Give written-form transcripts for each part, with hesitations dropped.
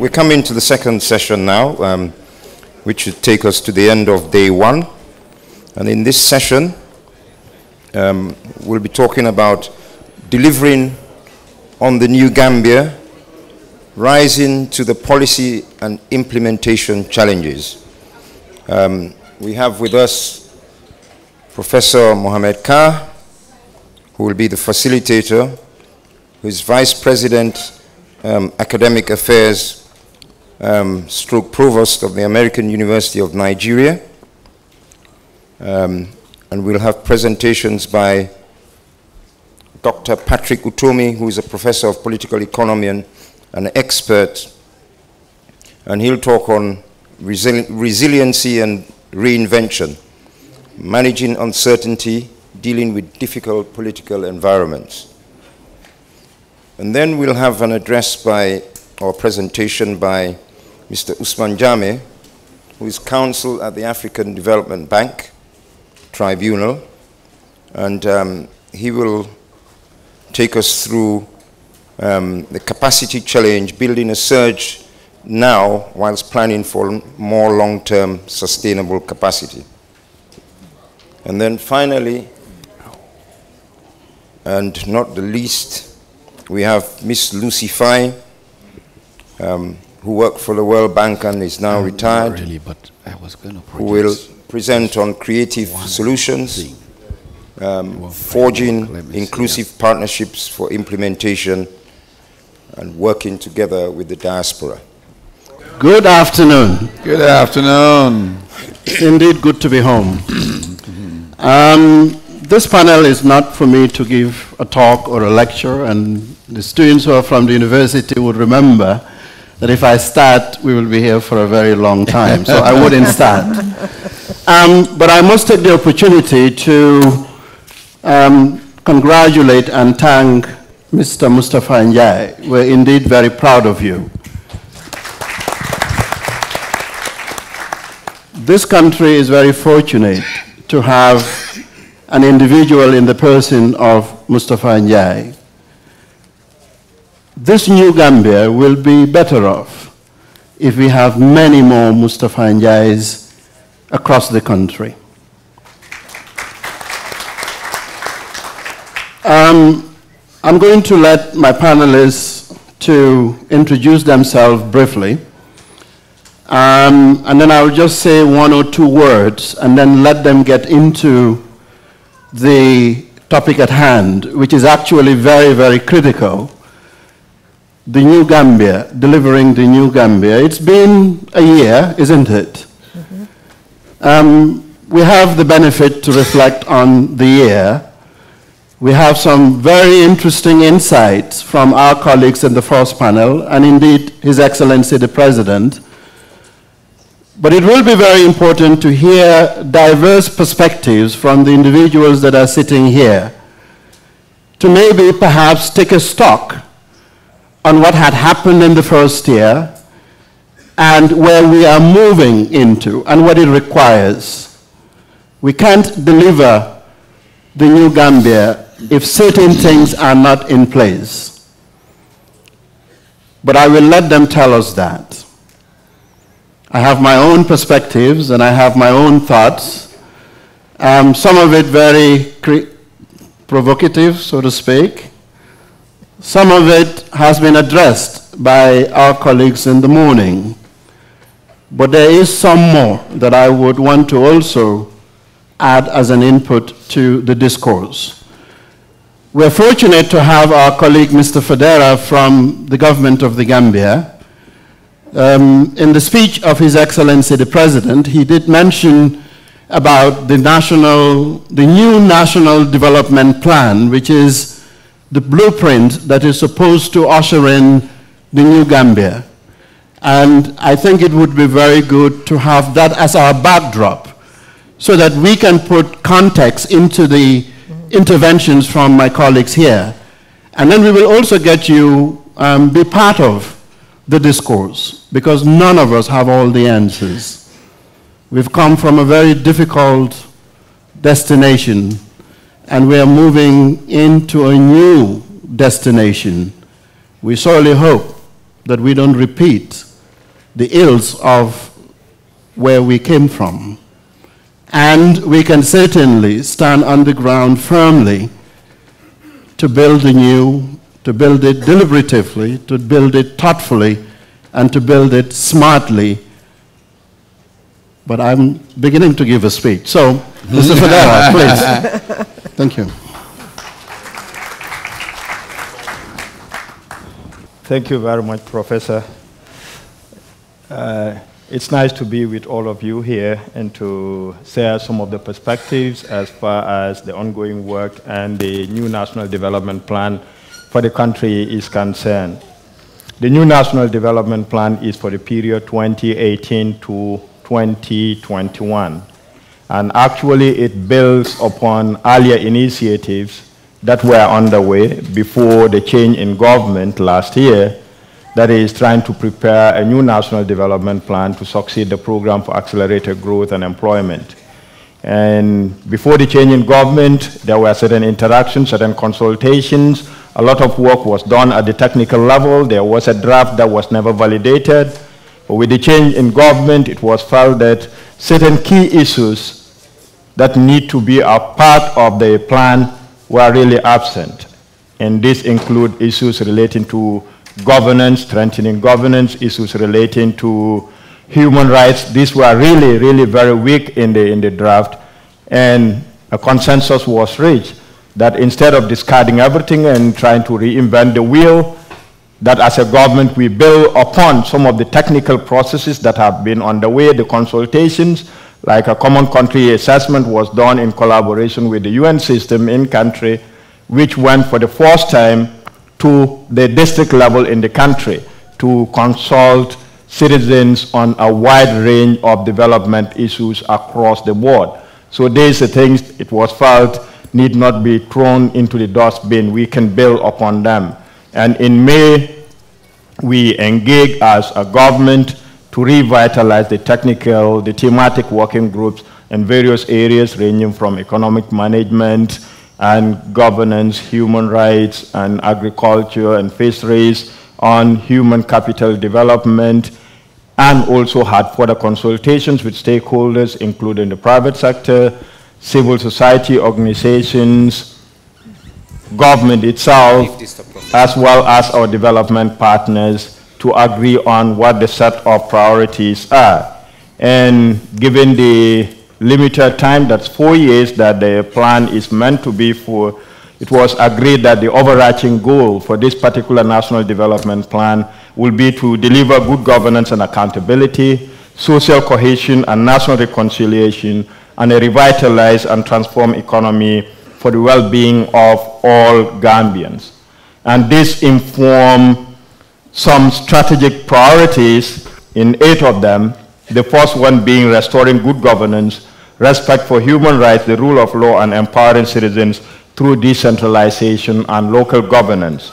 we're coming to the second session now, which should take us to the end of day one. And in this session, we'll be talking about delivering on the new Gambia, rising to the policy and implementation challenges. We have with us Professor Muhammed, who will be the facilitator, who is Vice President, Academic Affairs, stroke Provost of the American University of Nigeria. And we'll have presentations by Dr. Patrict Utomi, who is a professor of political economy and an expert, and he'll talk on resiliency and reinvention, managing uncertainty, dealing with difficult political environments. And then we'll have an address or presentation by Mr. Ousman Jammeh, who is Counsel at the African Development Bank Tribunal, and he will take us through the capacity challenge, building a surge now whilst planning for more long-term sustainable capacity. And then finally, and not the least, we have Miss Lucy Faye, who worked for the World Bank and is now retired, really, but I was going to who will present on creative solutions, forging inclusive partnerships for implementation, and working together with the diaspora. Good afternoon. Good afternoon. It's indeed good to be home. This panel is not for me to give a talk or a lecture, and the students who are from the university would remember that if I start, we will be here for a very long time, so I wouldn't start. But I must take the opportunity to congratulate and thank Mr. Mustafa Njai. We're indeed very proud of you. This country is very fortunate to have an individual in the person of Mustafa Njai. This new Gambia will be better off if we have many more Mustafa Njais across the country. I'm going to let my panelists to introduce themselves briefly, and then I'll just say one or two words and then let them get into the topic at hand, which is actually very, very critical. The new Gambia, delivering the new Gambia. It's been a year, isn't it? We have the benefit to reflect on the year. We have some very interesting insights from our colleagues in the first panel, and indeed His Excellency the President. But it will be very important to hear diverse perspectives from the individuals that are sitting here, to maybe perhaps take a stock on what had happened in the first year and where we are moving into and what it requires. We can't deliver the new Gambia if certain things are not in place. But I will let them tell us that. I have my own perspectives and I have my own thoughts, some of it very provocative, so to speak. Some of it has been addressed by our colleagues in the morning. But there is some more that I would want to also add as an input to the discourse. We're fortunate to have our colleague Mr. Federa from the government of the Gambia. In the speech of His Excellency the President, he did mention about the new National Development Plan, which is the blueprint that is supposed to usher in the new Gambia. And I think it would be very good to have that as our backdrop so that we can put context into the interventions from my colleagues here. And then we will also get you be part of the discourse, because none of us have all the answers. We've come from a very difficult destination, and we are moving into a new destination. We sorely hope that we don't repeat the ills of where we came from. And we can certainly stand on the ground firmly to build the new, to build it deliberatively, to build it thoughtfully, and to build it smartly. But I'm beginning to give a speech. So, Mr. Federa, please. Thank you. Thank you very much, Professor. It's nice to be with all of you here and to share some of the perspectives as far as the ongoing work and the new National Development Plan for the country is concerned. The new National Development Plan is for the period 2018 to 2021. And actually it builds upon earlier initiatives that were underway before the change in government last year, that is trying to prepare a new national development plan to succeed the program for accelerated growth and employment. And before the change in government, there were certain interactions, certain consultations. A lot of work was done at the technical level. There was a draft that was never validated. But with the change in government, it was felt that certain key issues that need to be a part of the plan were really absent. And these include issues relating to governance, strengthening governance, issues relating to human rights. These were really, really very weak in the draft. And a consensus was reached that instead of discarding everything and trying to reinvent the wheel, that as a government we build upon some of the technical processes that have been underway, the consultations, like a common country assessment was done in collaboration with the UN system in country, which went for the first time to the district level in the country to consult citizens on a wide range of development issues across the board. So these are things it was felt need not be thrown into the dustbin. We can build upon them. And in May, we engaged as a government to revitalize the technical, the thematic working groups in various areas ranging from economic management and governance, human rights, and agriculture and fisheries, on human capital development, and also had further consultations with stakeholders, including the private sector, civil society organizations, government itself, as well as our development partners, to agree on what the set of priorities are. And given the limited time, that's 4 years that the plan is meant to be for, it was agreed that the overarching goal for this particular national development plan will be to deliver good governance and accountability, social cohesion and national reconciliation, and a revitalized and transformed economy for the well-being of all Gambians. And this informs some strategic priorities in 8 of them, the first one being restoring good governance, respect for human rights, the rule of law, and empowering citizens through decentralization and local governance.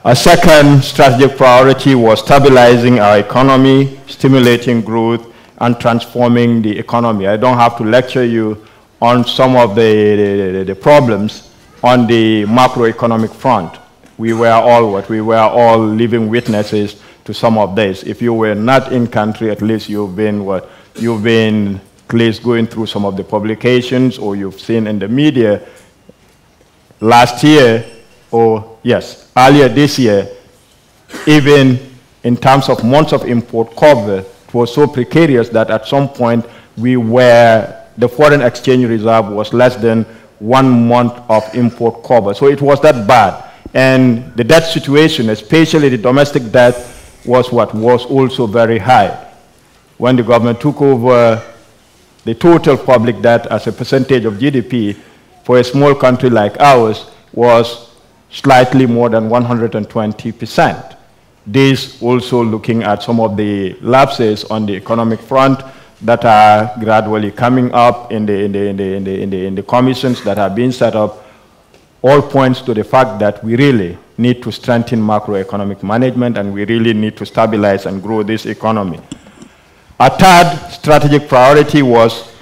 A second strategic priority was stabilizing our economy, stimulating growth, and transforming the economy. I don't have to lecture you on some of the problems on the macroeconomic front. We were all what? We were all living witnesses to some of this. If you were not in country, at least you've been what? You've been at least going through some of the publications, or you've seen in the media last year, or yes, earlier this year, even in terms of months of import cover, it was so precarious that at some point the foreign exchange reserve was less than 1 month of import cover. So it was that bad. And the debt situation, especially the domestic debt, was what was also very high. When the government took over, the total public debt as a percentage of GDP for a small country like ours was slightly more than 120%. This also looking at some of the lapses on the economic front that are gradually coming up in the commissions that have been set up, all points to the fact that we really need to strengthen macroeconomic management, and we really need to stabilize and grow this economy. A third strategic priority was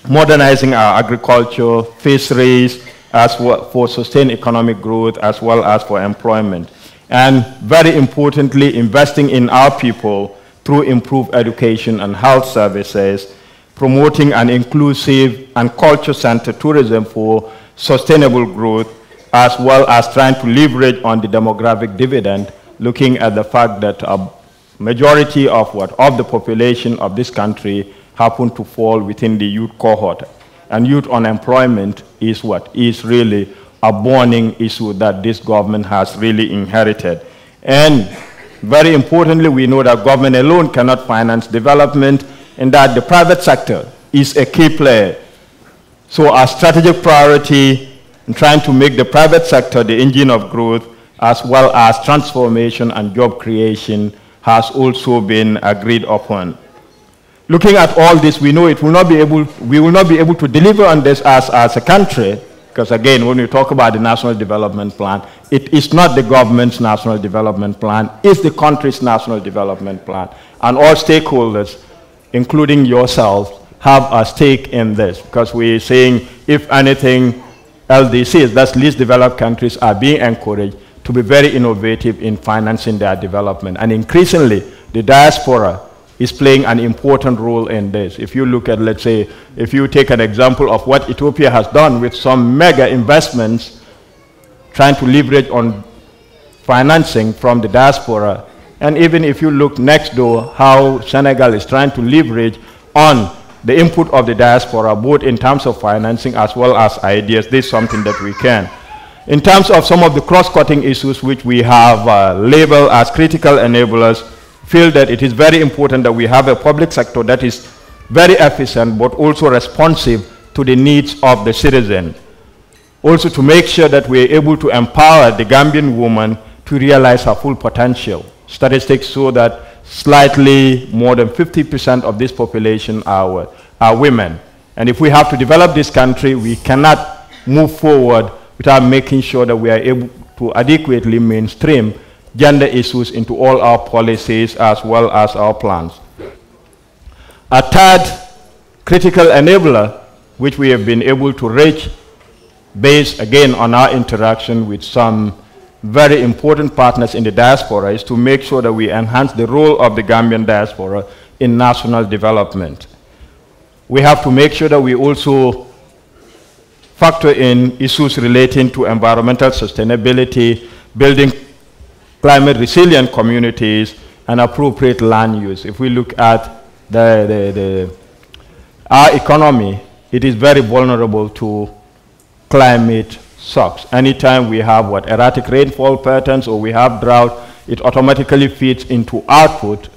modernizing our agriculture, fisheries, as well for sustained economic growth, as well as for employment. And very importantly, investing in our people through improved education and health services, promoting an inclusive and culture-centered tourism for sustainable growth, as well as trying to leverage on the demographic dividend, looking at the fact that a majority of the population of this country happen to fall within the youth cohort. And youth unemployment is really a burning issue that this government has really inherited. And very importantly, we know that government alone cannot finance development, and that the private sector is a key player. So our strategic priority in trying to make the private sector the engine of growth, as well as transformation and job creation, has also been agreed upon. Looking at all this, we know we will not be able to deliver on this as a country, because again, when we talk about the National Development Plan, it is not the government's National Development Plan, it's the country's National Development Plan. And all stakeholders, including yourselves, have a stake in this, because we're saying, if anything, LDCs, that's least developed countries, are being encouraged to be very innovative in financing their development. And increasingly, the diaspora is playing an important role in this. If you look at, let's say, if you take an example of what Ethiopia has done with some mega investments, trying to leverage on financing from the diaspora, and even if you look next door, how Senegal is trying to leverage on the input of the diaspora, both in terms of financing as well as ideas, this is something that we can. In terms of some of the cross-cutting issues which we have labeled as critical enablers, feel that it is very important that we have a public sector that is very efficient but also responsive to the needs of the citizen. Also to make sure that we are able to empower the Gambian woman to realize her full potential. Statistics show that slightly more than 50% of this population are women. And if we have to develop this country, we cannot move forward without making sure that we are able to adequately mainstream gender issues into all our policies as well as our plans. A third critical enabler, which we have been able to reach based again on our interaction with some very important partners in the diaspora, is to make sure that we enhance the role of the Gambian diaspora in national development. We have to make sure that we also factor in issues relating to environmental sustainability, building climate resilient communities, and appropriate land use. If we look at our economy, it is very vulnerable to climate shocks. Anytime we have erratic rainfall patterns or we have drought, it automatically feeds into output,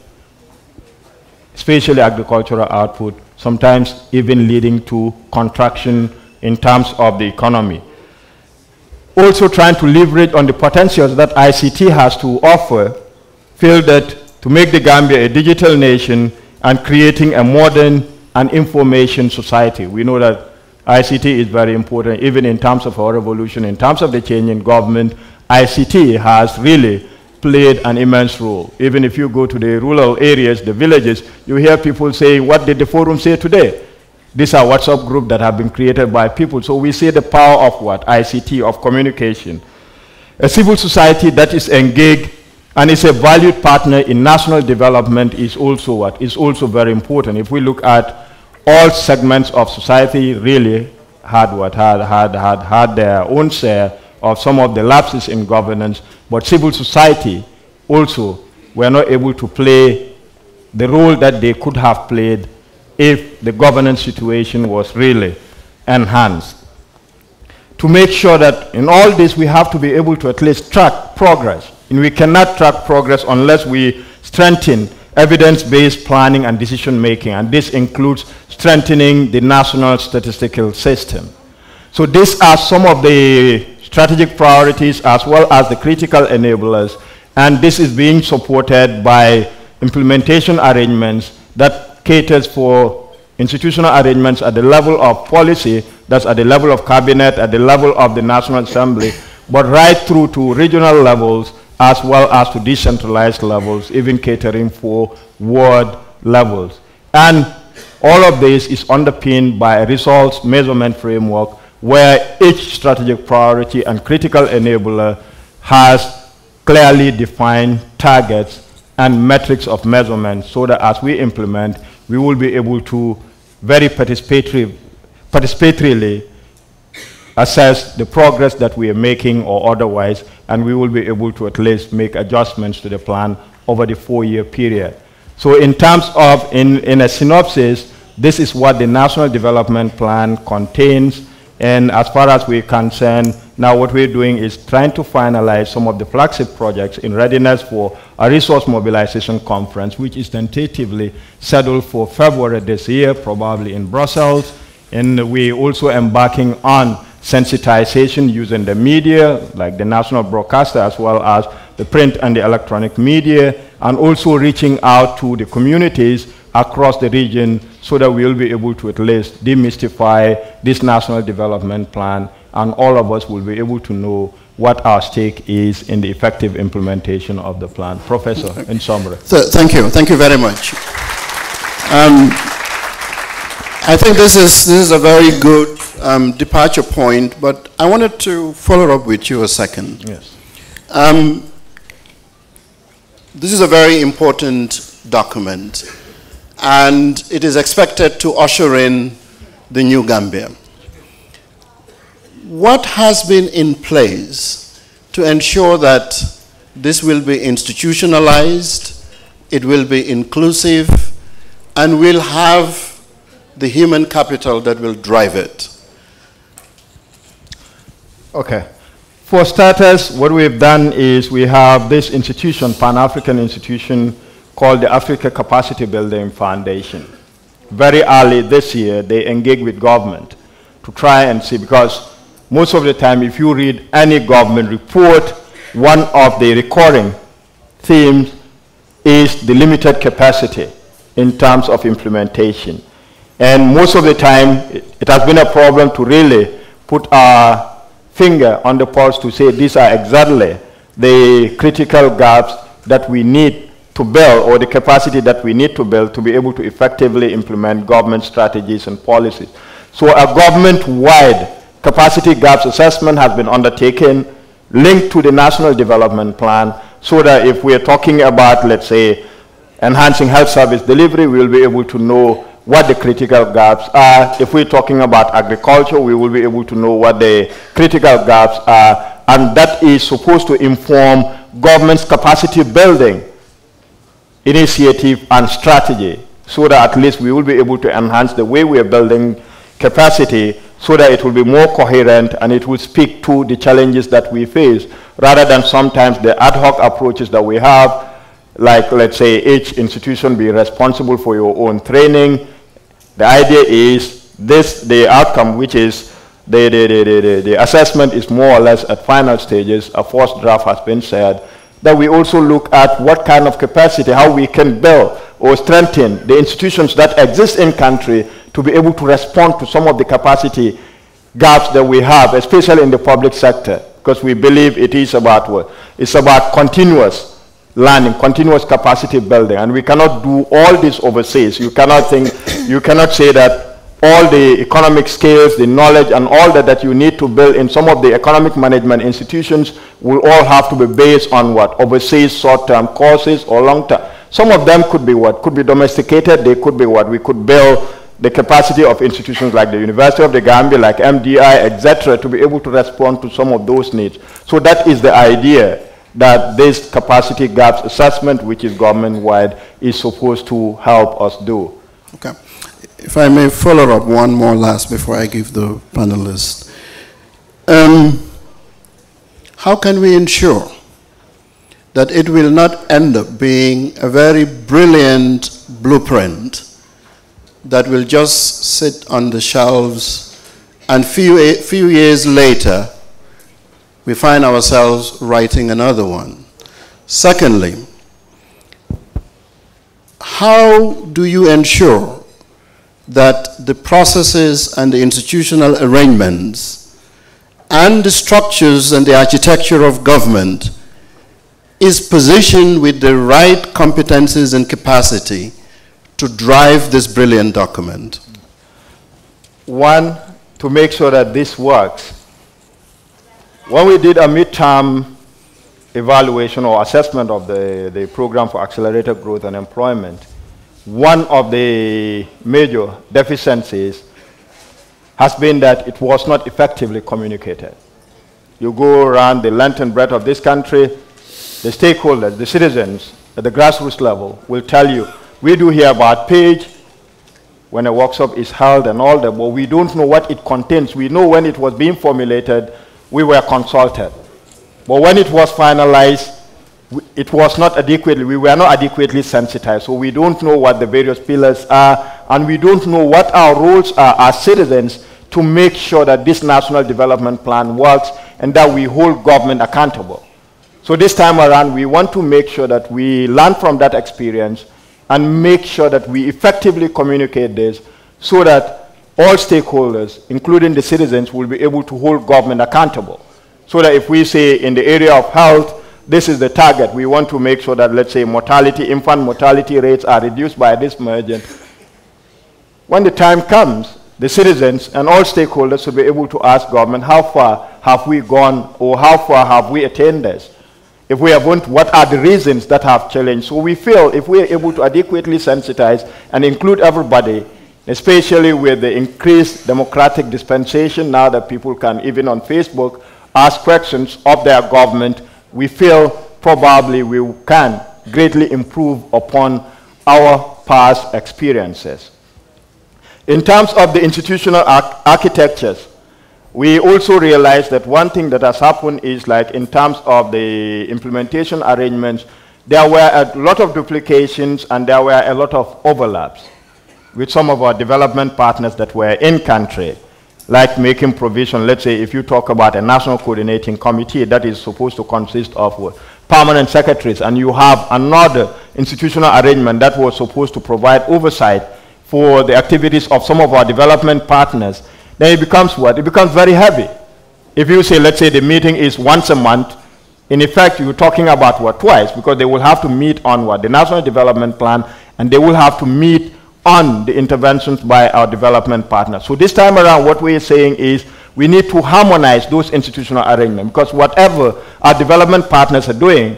especially agricultural output, sometimes even leading to contraction in terms of the economy. Also trying to leverage on the potentials that ICT has to offer, feel that to make the Gambia a digital nation and creating a modern and information society. We know that ICT is very important, even in terms of our revolution, in terms of the change in government. ICT has really played an immense role. Even if you go to the rural areas, the villages, you hear people say, what did the forum say today? These are WhatsApp groups that have been created by people. So we see the power of ICT, of communication. A civil society that is engaged and is a valued partner in national development is also is also very important. If we look at all segments of society, really had their own share of some of the lapses in governance, but civil society also were not able to play the role that they could have played if the governance situation was really enhanced. To make sure that in all this we have to be able to at least track progress. And we cannot track progress unless we strengthen evidence-based planning and decision-making, and this includes strengthening the national statistical system. So these are some of the strategic priorities as well as the critical enablers, and this is being supported by implementation arrangements that caters for institutional arrangements at the level of policy, that's at the level of cabinet, at the level of the National Assembly, but right through to regional levels as well as to decentralized levels, even catering for ward levels. And all of this is underpinned by a results measurement framework where each strategic priority and critical enabler has clearly defined targets and metrics of measurement, so that as we implement, we will be able to very participatorily assess the progress that we are making or otherwise, and we will be able to at least make adjustments to the plan over the 4-year period. So in terms of, in a synopsis, this is what the National Development Plan contains. And as far as we're concerned, now what we're doing is trying to finalize some of the flagship projects in readiness for a resource mobilization conference, which is tentatively scheduled for February this year, probably in Brussels. And we're also embarking on sensitization using the media, like the national broadcaster, as well as the print and the electronic media, and also reaching out to the communities across the region so that we'll be able to at least demystify this national development plan, and all of us will be able to know what our stake is in the effective implementation of the plan. Professor, in summary. So, thank you very much. I think this is a very good departure point, but I wanted to follow up with you a second. Yes. This is a very important document, and it is expected to usher in the new Gambia. What has been in place to ensure that this will be institutionalized, it will be inclusive, and will have the human capital that will drive it? Okay. For starters, what we've done is we have this institution, Pan-African institution, called the Africa Capacity Building Foundation. Very early this year, they engaged with government to try and see, because most of the time, if you read any government report, one of the recurring themes is the limited capacity in terms of implementation. And most of the time, it has been a problem to really put our finger on the pulse to say these are exactly the critical gaps that we need to build, or the capacity that we need to build to be able to effectively implement government strategies and policies. So a government-wide capacity gaps assessment has been undertaken, linked to the National Development Plan, so that if we're talking about, let's say, enhancing health service delivery, we'll be able to know what the critical gaps are. If we're talking about agriculture, we will be able to know what the critical gaps are, and that is supposed to inform government's capacity building initiative and strategy, so that at least we will be able to enhance the way we are building capacity, so that it will be more coherent and it will speak to the challenges that we face, rather than sometimes the ad hoc approaches that we have, like, let's say, each institution be responsible for your own training. The idea is this, the outcome, which is the assessment is more or less at final stages. A first draft has been said, that we also look at what kind of capacity, how we can build or strengthen the institutions that exist in country to be able to respond to some of the capacity gaps that we have, especially in the public sector, because we believe it is about what? It's about continuous learning, continuous capacity building, and we cannot do all this overseas. You cannot say that all the economic skills, the knowledge, and all that you need to build in some of the economic management institutions will all have to be based on what? Overseas short-term courses or long-term. Some of them could be what? Could be domesticated. They could be what? We could build the capacity of institutions like the University of the Gambia, like MDI, etc., to be able to respond to some of those needs. So that is the idea, that this capacity gaps assessment, which is government-wide, is supposed to help us do. Okay. If I may follow up one more last before I give the panelists. How can we ensure that it will not end up being a very brilliant blueprint that will just sit on the shelves, and few years later, we find ourselves writing another one? Secondly, how do you ensure that the processes and the institutional arrangements and the structures and the architecture of government is positioned with the right competencies and capacity to drive this brilliant document? One, to make sure that this works. When we did a midterm evaluation or assessment of the program for accelerated growth and employment, one of the major deficiencies has been that it was not effectively communicated. You go around the length and breadth of this country, the stakeholders, the citizens at the grassroots level will tell you, we do hear about page when a workshop is held and all that, but we don't know what it contains. We know when it was being formulated, we were consulted. But when it was finalized, it was not adequately, we were not adequately sensitized. So we don't know what the various pillars are, and we don't know what our roles are as citizens to make sure that this national development plan works and that we hold government accountable. So this time around, we want to make sure that we learn from that experience and make sure that we effectively communicate this so that all stakeholders, including the citizens, will be able to hold government accountable. So that if we say in the area of health, this is the target, we want to make sure that, let's say, infant mortality rates are reduced by this margin. When the time comes, the citizens and all stakeholders will be able to ask government, how far have we gone, or how far have we attained this? If we haven't, what are the reasons that have challenged? So we feel if we are able to adequately sensitize and include everybody, especially with the increased democratic dispensation, now that people can, even on Facebook, ask questions of their government, we feel probably we can greatly improve upon our past experiences. In terms of the institutional architectures, we also realize that one thing that has happened is, like, in terms of the implementation arrangements, there were a lot of duplications and there were a lot of overlaps with some of our development partners that were in country, like making provision. Let's say if you talk about a national coordinating committee that is supposed to consist of permanent secretaries, and you have another institutional arrangement that was supposed to provide oversight for the activities of some of our development partners, then it becomes what? It becomes very heavy. If you say, let's say the meeting is once a month, in effect you're talking about what? Twice, because they will have to meet on what? The National Development Plan, and they will have to meet on the interventions by our development partners. So this time around, what we're saying is we need to harmonize those institutional arrangements, because whatever our development partners are doing,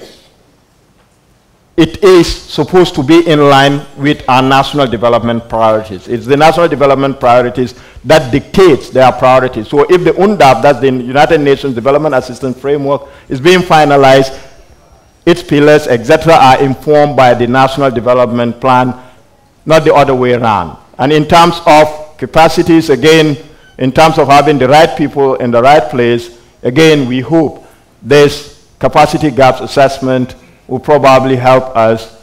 it is supposed to be in line with our national development priorities. It's the national development priorities that dictates their priorities. So if the UNDAP, that's the United Nations Development Assistance Framework, is being finalized, its pillars, etc., are informed by the National Development Plan, not the other way around. And in terms of capacities, again, in terms of having the right people in the right place, again, we hope this capacity gaps assessment will probably help us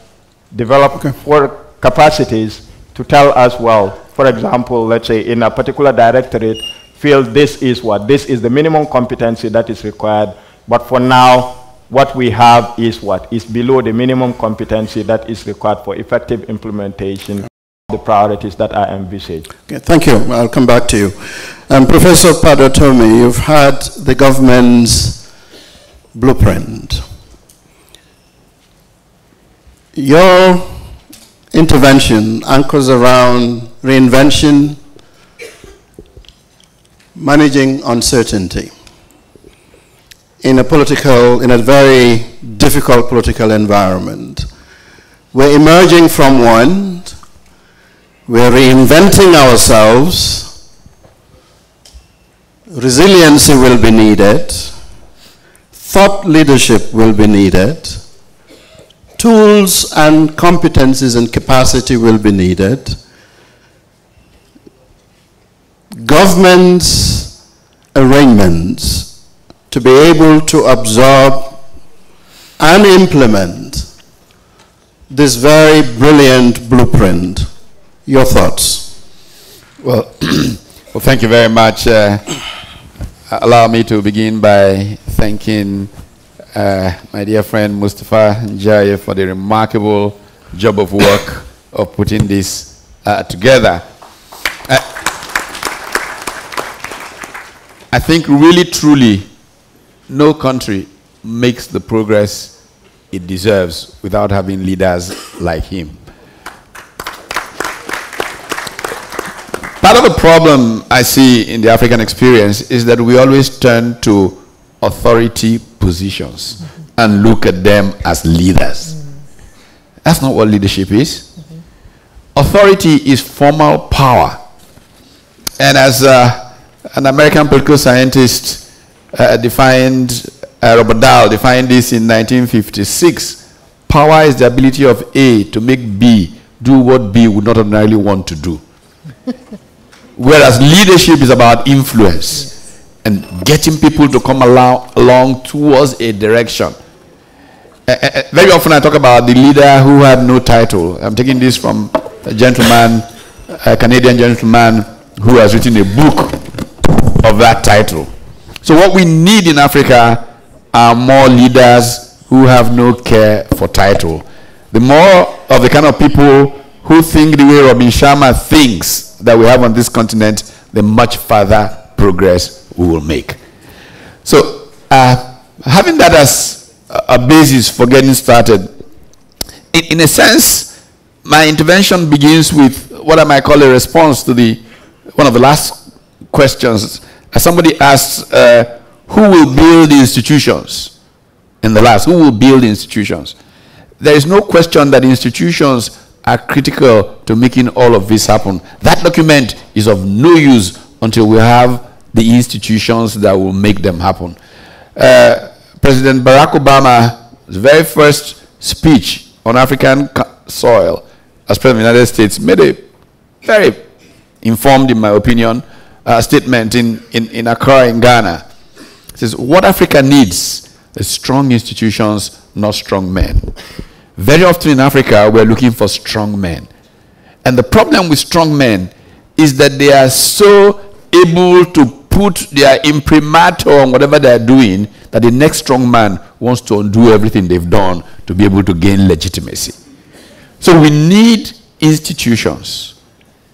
develop more capacities to tell us, well, for example, let's say in a particular directorate field, this is what? This is the minimum competency that is required. But for now, what we have is what? Is below the minimum competency that is required for effective implementation of the priorities that are envisaged. Okay, thank you. I'll come back to you. Professor Patrict Utomi, you've had the government's blueprint. Your intervention anchors around reinvention, managing uncertainty in a very difficult political environment. We're emerging from one, we're reinventing ourselves, resiliency will be needed, thought leadership will be needed, tools and competencies and capacity will be needed. Government's arrangements to be able to absorb and implement this very brilliant blueprint. Your thoughts? Well, well, thank you very much. Allow me to begin by thanking my dear friend Mustafa Njaya for the remarkable job of work of putting this together. I think really, truly, no country makes the progress it deserves without having leaders like him. Part of the problem I see in the African experience is that we always turn to authority positions and look at them as leaders. That's not what leadership is. Authority is formal power. And as an American political scientist Robert Dahl defined this in 1956, power is the ability of A to make B do what B would not ordinarily want to do. Whereas leadership is about influence and getting people to come along towards a direction. Very often I talk about the leader who had no title. I'm taking this from a gentleman, a Canadian gentleman who has written a book of that title. So what we need in Africa are more leaders who have no care for title. The more of the kind of people who think the way Robin Sharma thinks that we have on this continent, the much further progress we will make. So having that as a basis for getting started, in a sense, my intervention begins with what I might call a response to one of the last questions. Somebody asked, who will build institutions? In the last, who will build institutions? There is no question that institutions are critical to making all of this happen. That document is of no use until we have the institutions that will make them happen. President Barack Obama's very first speech on African soil as President of the United States made a very informed, in my opinion, statement in Accra, in Ghana. It says, what Africa needs is strong institutions, not strong men. Very often in Africa, we're looking for strong men. And the problem with strong men is that they are so able to put their imprimatur on whatever they're doing that the next strong man wants to undo everything they've done to be able to gain legitimacy. So we need institutions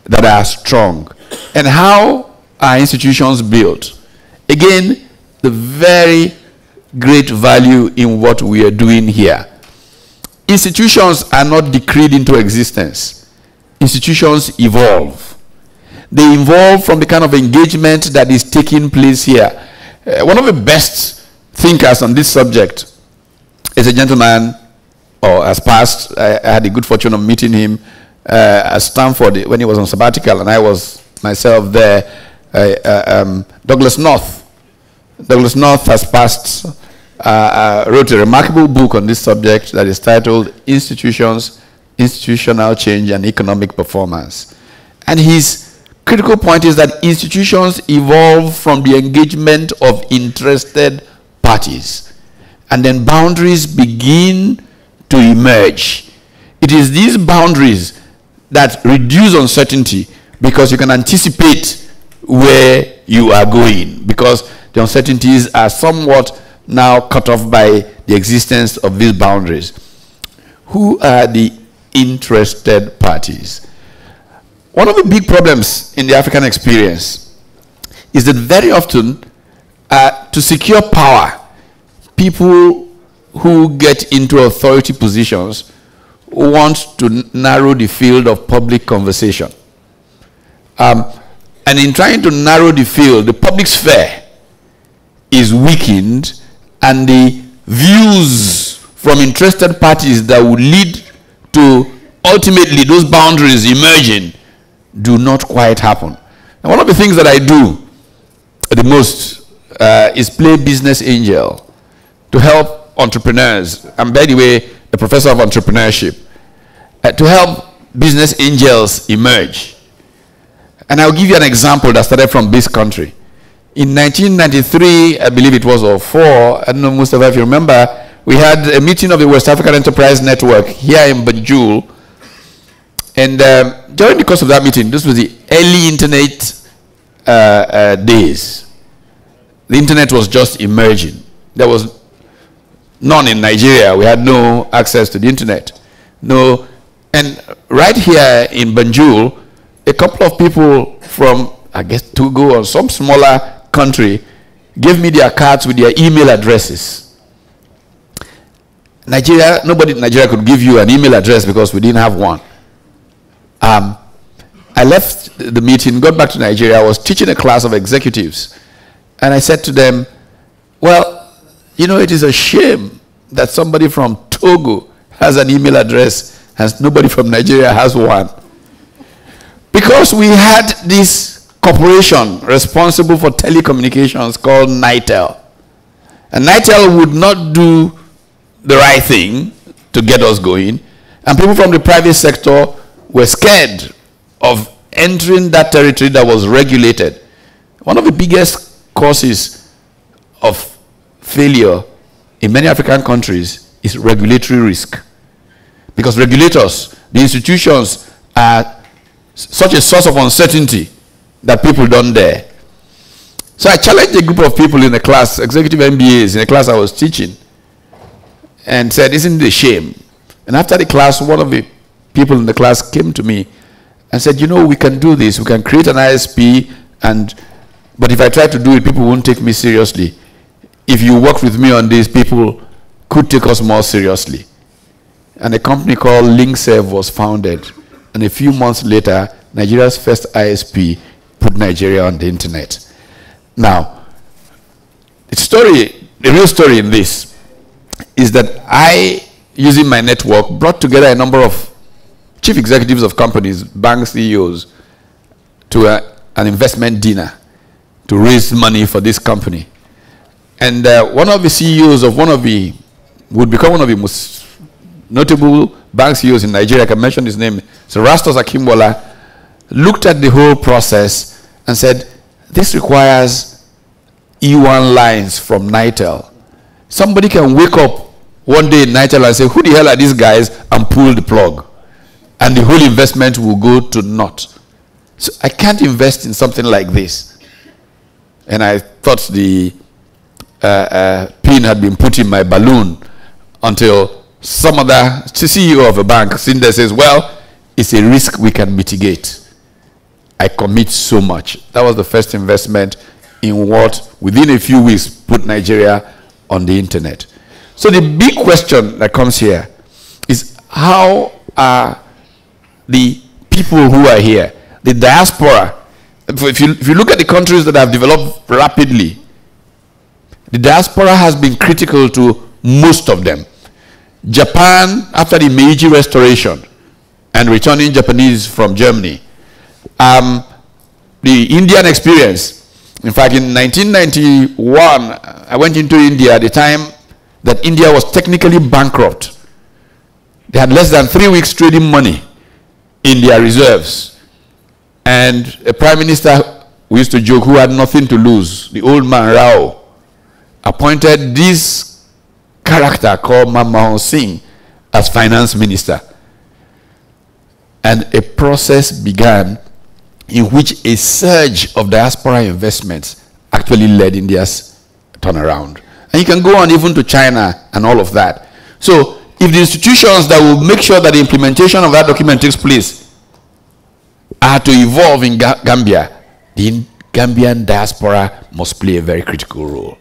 that are strong. And how are institutions built? Again, the very great value in what we are doing here. Institutions are not decreed into existence. Institutions evolve. They evolve from the kind of engagement that is taking place here. One of the best thinkers on this subject is a gentleman, or has passed. I had the good fortune of meeting him at Stanford when he was on sabbatical, and I was myself there. Douglas North. Douglas North has passed, wrote a remarkable book on this subject that is titled Institutions, Institutional Change and Economic Performance. And his critical point is that institutions evolve from the engagement of interested parties. And then boundaries begin to emerge. It is these boundaries that reduce uncertainty because you can anticipate where you are going, because the uncertainties are somewhat now cut off by the existence of these boundaries. Who are the interested parties? One of the big problems in the African experience is that very often, to secure power, people who get into authority positions want to narrow the field of public conversation. And in trying to narrow the field, the public sphere is weakened, and the views from interested parties that would lead to ultimately those boundaries emerging do not quite happen. And one of the things that I do the most is play business angel to help entrepreneurs. I'm, by the way, a professor of entrepreneurship, to help business angels emerge. And I'll give you an example that started from this country. In 1993, I believe it was, or 4, I don't know, Mustafa, if you remember, we had a meeting of the West African Enterprise Network here in Banjul. And during the course of that meeting, this was the early internet days. The internet was just emerging. There was none in Nigeria. We had no access to the internet. No. And right here in Banjul, a couple of people from, I guess, Togo or some smaller country gave me their cards with their email addresses. Nobody in Nigeria could give you an email address because we didn't have one. I left the meeting, got back to Nigeria. I was teaching a class of executives. And I said to them, well, you know, it is a shame that somebody from Togo has an email address and nobody from Nigeria has one? Because we had this corporation responsible for telecommunications called NITEL. And NITEL would not do the right thing to get us going. And people from the private sector were scared of entering that territory that was regulated. One of the biggest causes of failure in many African countries is regulatory risk. Because regulators, the institutions, are such a source of uncertainty that people don't dare. So I challenged a group of people in a class, executive MBAs, in a class I was teaching, and said, isn't it a shame? And after the class, one of the people in the class came to me and said, you know, we can do this. We can create an ISP, but if I try to do it, people won't take me seriously. If you work with me on this, people could take us more seriously. And a company called LinkServe was founded. And a few months later, Nigeria's first ISP put Nigeria on the internet. Now, the real story in this is that I, using my network, brought together a number of chief executives of companies, bank CEOs, to an investment dinner to raise money for this company. And one of the CEOs of would become one of the most notable bank CEOs in Nigeria, I can mention his name, Sir Rastus Akimbola, looked at the whole process and said, this requires E1 lines from NITEL. Somebody can wake up one day in NITEL and say, who the hell are these guys, and pull the plug. And the whole investment will go to naught. So I can't invest in something like this. And I thought the pin had been put in my balloon until some other CEO of a bank sitting there says, well, it's a risk we can mitigate. I commit so much. That was the first investment in what, within a few weeks, put Nigeria on the internet. So the big question that comes here is, how are the people who are here, the diaspora, if you look at the countries that have developed rapidly, the diaspora has been critical to most of them. Japan, after the Meiji Restoration and returning Japanese from Germany, the Indian experience. In fact, in 1991, I went into India at the time that India was technically bankrupt. They had less than 3 weeks trading money in their reserves. And a prime minister, we used to joke, who had nothing to lose, the old man Rao, appointed this character called Manmohan Singh as finance minister. And a process began in which a surge of diaspora investments actually led India's turnaround. And you can go on even to China and all of that. So if the institutions that will make sure that the implementation of that document takes place are to evolve in Gambia, the Gambian diaspora must play a very critical role.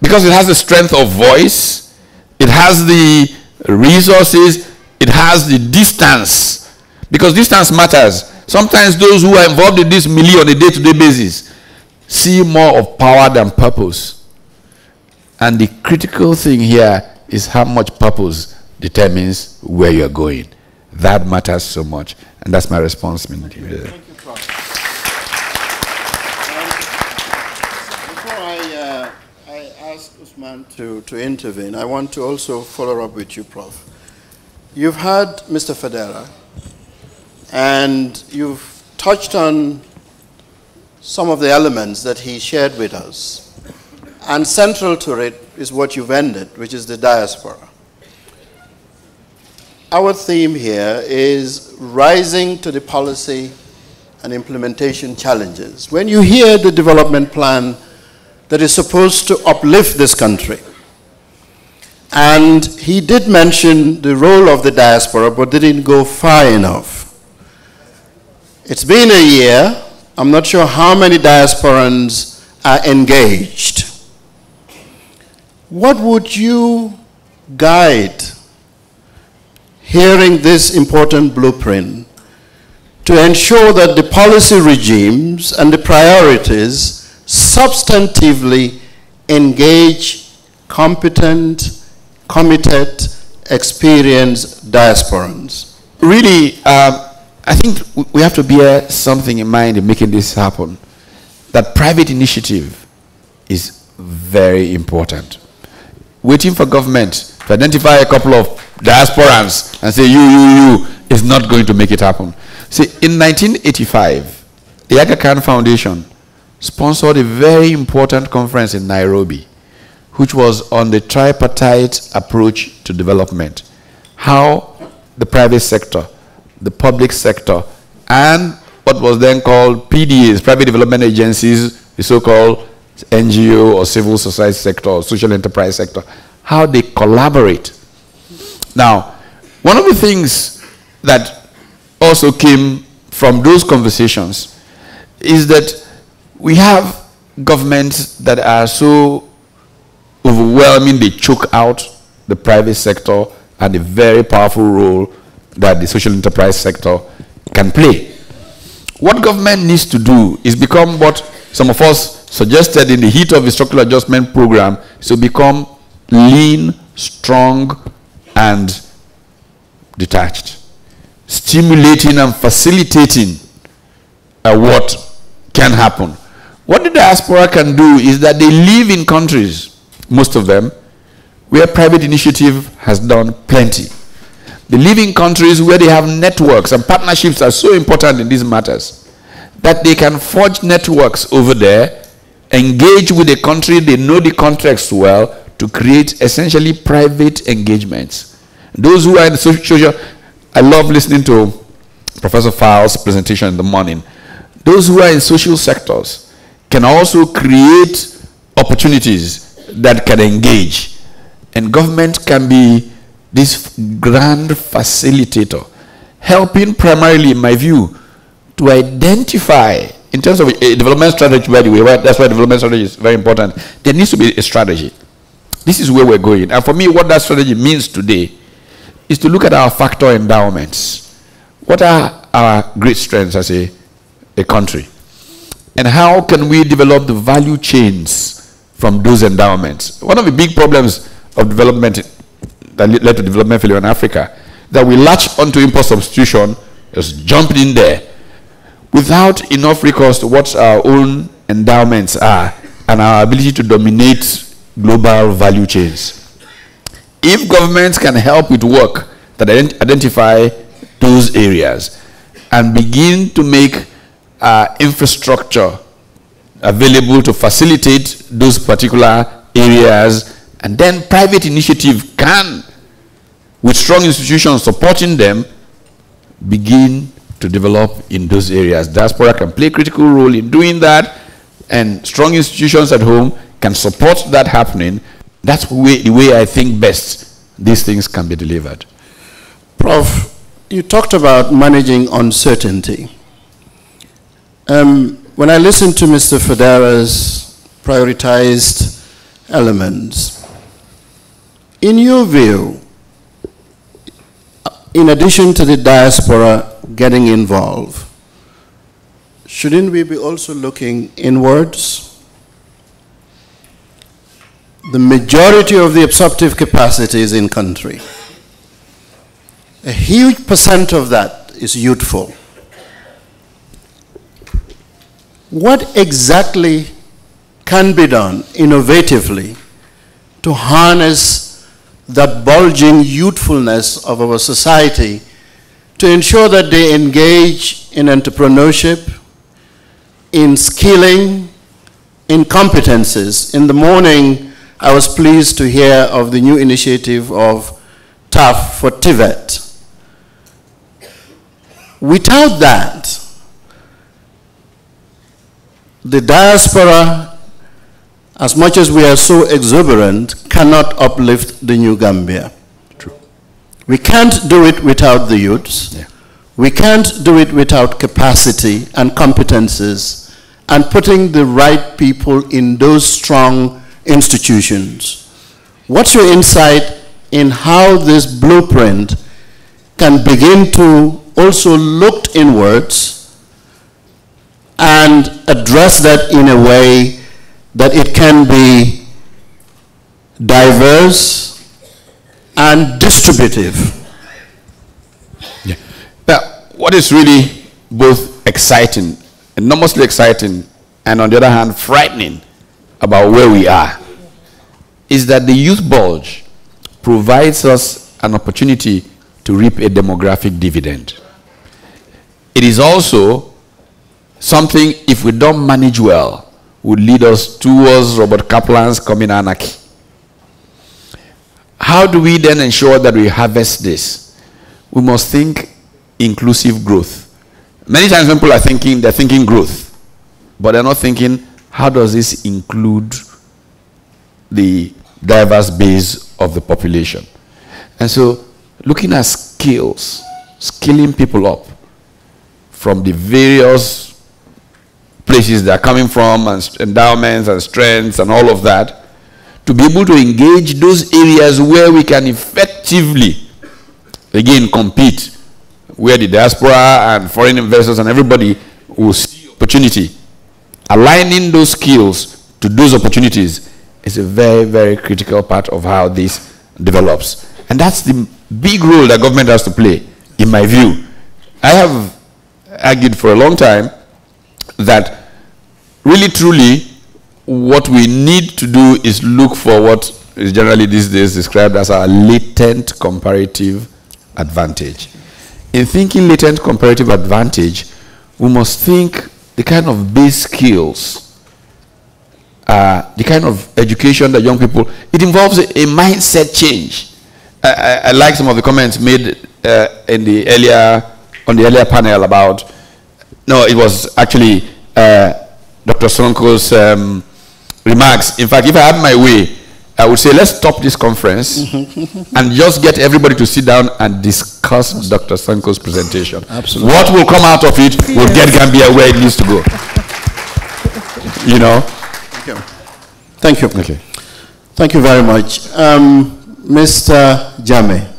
Because it has the strength of voice, it has the resources, it has the distance. Because distance matters. Sometimes those who are involved in this milieu on a day-to-day basis see more of power than purpose. And the critical thing here is how much purpose determines where you're going. That matters so much. And that's my responsibility. Thank you, Prof. Before I ask Ousman to intervene, I want to also follow up with you, Prof. You've had Mr. Federa, and you've touched on some of the elements that he shared with us. And central to it is what you've ended, which is the diaspora. Our theme here is rising to the policy and implementation challenges. When you hear the development plan that is supposed to uplift this country, and he did mention the role of the diaspora, but didn't go far enough. It's been a year. I'm not sure how many diasporans are engaged. What would you guide hearing this important blueprint to ensure that the policy regimes and the priorities substantively engage competent, committed, experienced diasporans? Really, I think we have to bear something in mind in making this happen. That private initiative is very important. Waiting for government to identify a couple of diasporans and say, you, is not going to make it happen. See, in 1985, the Aga Khan Foundation sponsored a very important conference in Nairobi, which was on the tripartite approach to development. How the private sector, the public sector, and what was then called PDAs, private development agencies, the so-called NGO or civil society sector or social enterprise sector, how they collaborate. Now, one of the things that also came from those conversations is that we have governments that are so overwhelming, they choke out the private sector and the very powerful role that the social enterprise sector can play. What government needs to do is become what some of us suggested in the heat of the structural adjustment program, is to become lean, strong, and detached, stimulating and facilitating what can happen. What the diaspora can do is that they live in countries, most of them, where private initiative has done plenty. They live in countries where they have networks, and partnerships are so important in these matters, that they can forge networks over there, engage with the country, they know the context well, to create essentially private engagements. Those who are in the social, I love listening to Professor Faye's presentation in the morning. Those who are in social sectors can also create opportunities that can engage. And government can be this grand facilitator, helping primarily, in my view, to identify, in terms of a development strategy, by the way, that's why development strategy is very important. There needs to be a strategy. This is where we're going. And for me, what that strategy means today is to look at our factor endowments. What are our great strengths as a country? And how can we develop the value chains from those endowments? One of the big problems of development that led to development failure in Africa, that we latch onto import substitution, just jumping in there, without enough recourse to what our own endowments are and our ability to dominate global value chains. If governments can help with work that identify those areas and begin to make infrastructure available to facilitate those particular areas, and then private initiative can, with strong institutions supporting them, begin to develop in those areas. Diaspora can play a critical role in doing that, and strong institutions at home can support that happening. That's the way I think best these things can be delivered. Prof, you talked about managing uncertainty. When I listened to Mr. Federa's prioritized elements, in your view, in addition to the diaspora getting involved, shouldn't we be also looking inwards? The majority of the absorptive capacity is in country. A huge percent of that is youthful. What exactly can be done innovatively to harness the bulging youthfulness of our society to ensure that they engage in entrepreneurship, in skilling, in competences? In the morning, I was pleased to hear of the new initiative of TAF for TVET. Without that, the diaspora, as much as we are so exuberant, cannot uplift the new Gambia. True. We can't do it without the youths. Yeah. We can't do it without capacity and competences and putting the right people in those strong institutions. What's your insight in how this blueprint can begin to also look inwards and address that in a way that it can be diverse and distributive. Yeah. Now, what is really both exciting, enormously exciting, and on the other hand, frightening about where we are, is that the youth bulge provides us an opportunity to reap a demographic dividend. It is also something, if we don't manage well, would lead us towards Robert Kaplan's coming anarchy. How do we then ensure that we harvest this? We must think inclusive growth. Many times people are thinking, they're thinking growth, but they're not thinking, how does this include the diverse base of the population? And so, looking at skills, skilling people up from the various places they're coming from, and endowments and strengths and all of that, to be able to engage those areas where we can effectively, again, compete, where the diaspora and foreign investors and everybody will see opportunity. Aligning those skills to those opportunities is a very, very critical part of how this develops. And that's the big role that government has to play, in my view. I have argued for a long time that really, truly, what we need to do is look for what is generally these days described as our latent comparative advantage. In thinking latent comparative advantage, we must think the kind of base skills, the kind of education that young people, it involves a mindset change. I like some of the comments made on the earlier panel about, no, it was actually Dr. Sonko's remarks. In fact, if I had my way, I would say, let's stop this conference and just get everybody to sit down and discuss Dr. Sonko's presentation. Absolutely. What will come out of it will get Gambia where it needs to go. You know? Thank you. Okay. Thank you very much. Mr. Jammeh,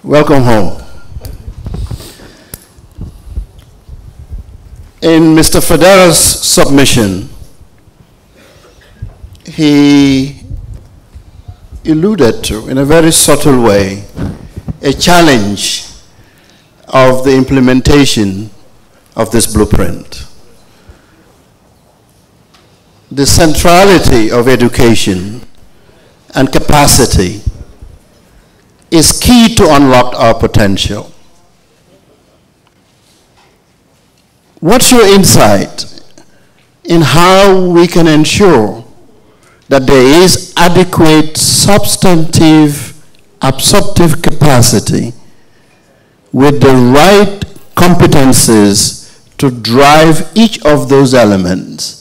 welcome home. In Mr. Federa's submission, he alluded to, in a very subtle way, a challenge of the implementation of this blueprint. The centrality of education and capacity is key to unlock our potential. What's your insight in how we can ensure that there is adequate substantive absorptive capacity with the right competencies to drive each of those elements?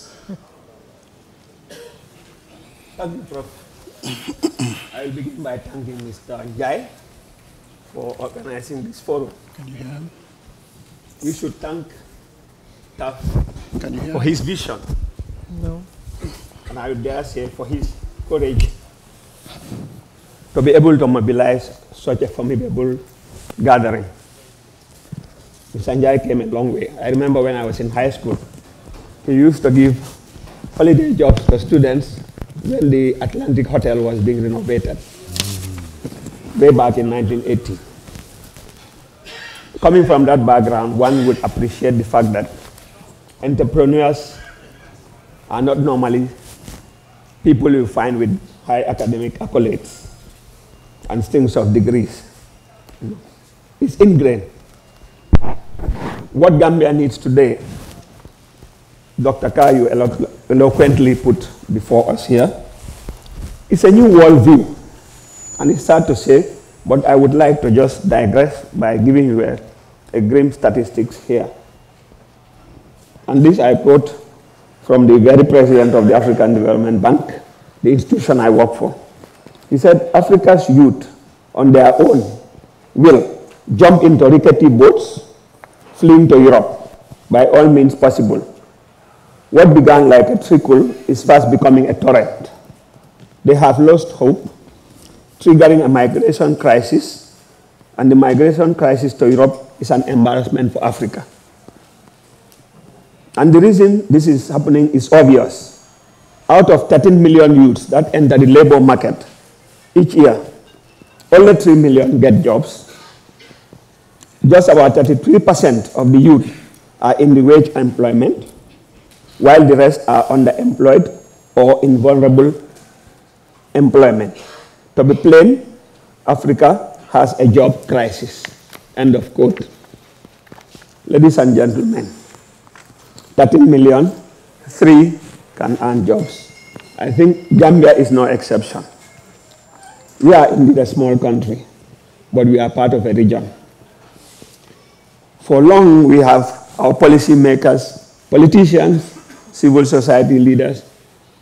Thank you, Prof. I will begin by thanking Mr. Njai for organizing this forum. Can you hear him? We should thank Taf Can you hear for him? his vision. No. And I would dare say for his courage to be able to mobilize such a formidable gathering. Mr. Njai came a long way. I remember when I was in high school, he used to give holiday jobs to students when the Atlantic Hotel was being renovated, way back in 1980. Coming from that background, one would appreciate the fact that entrepreneurs are not normally people you find with high academic accolades and strings of degrees. It's ingrained. What Gambia needs today, Dr. Kayu eloquently put before us here, is a new worldview. And it's sad to say, but I would like to just digress by giving you a grim statistics here. And this I quote from the very president of the African Development Bank, the institution I work for. He said, Africa's youth on their own will jump into rickety boats, fleeing to Europe by all means possible. What began like a trickle is fast becoming a torrent. They have lost hope, triggering a migration crisis, and the migration crisis to Europe is an embarrassment for Africa. And the reason this is happening is obvious. Out of 13 million youths that enter the labor market each year, only 3 million get jobs. Just about 33% of the youth are in the wage employment, while the rest are underemployed or in vulnerable employment. To be plain, Africa has a job crisis. End of quote. Ladies and gentlemen, 13 million, 3 can earn jobs. I think Gambia is no exception. We are indeed a small country, but we are part of a region. For long, we have our policy makers, politicians, civil society leaders,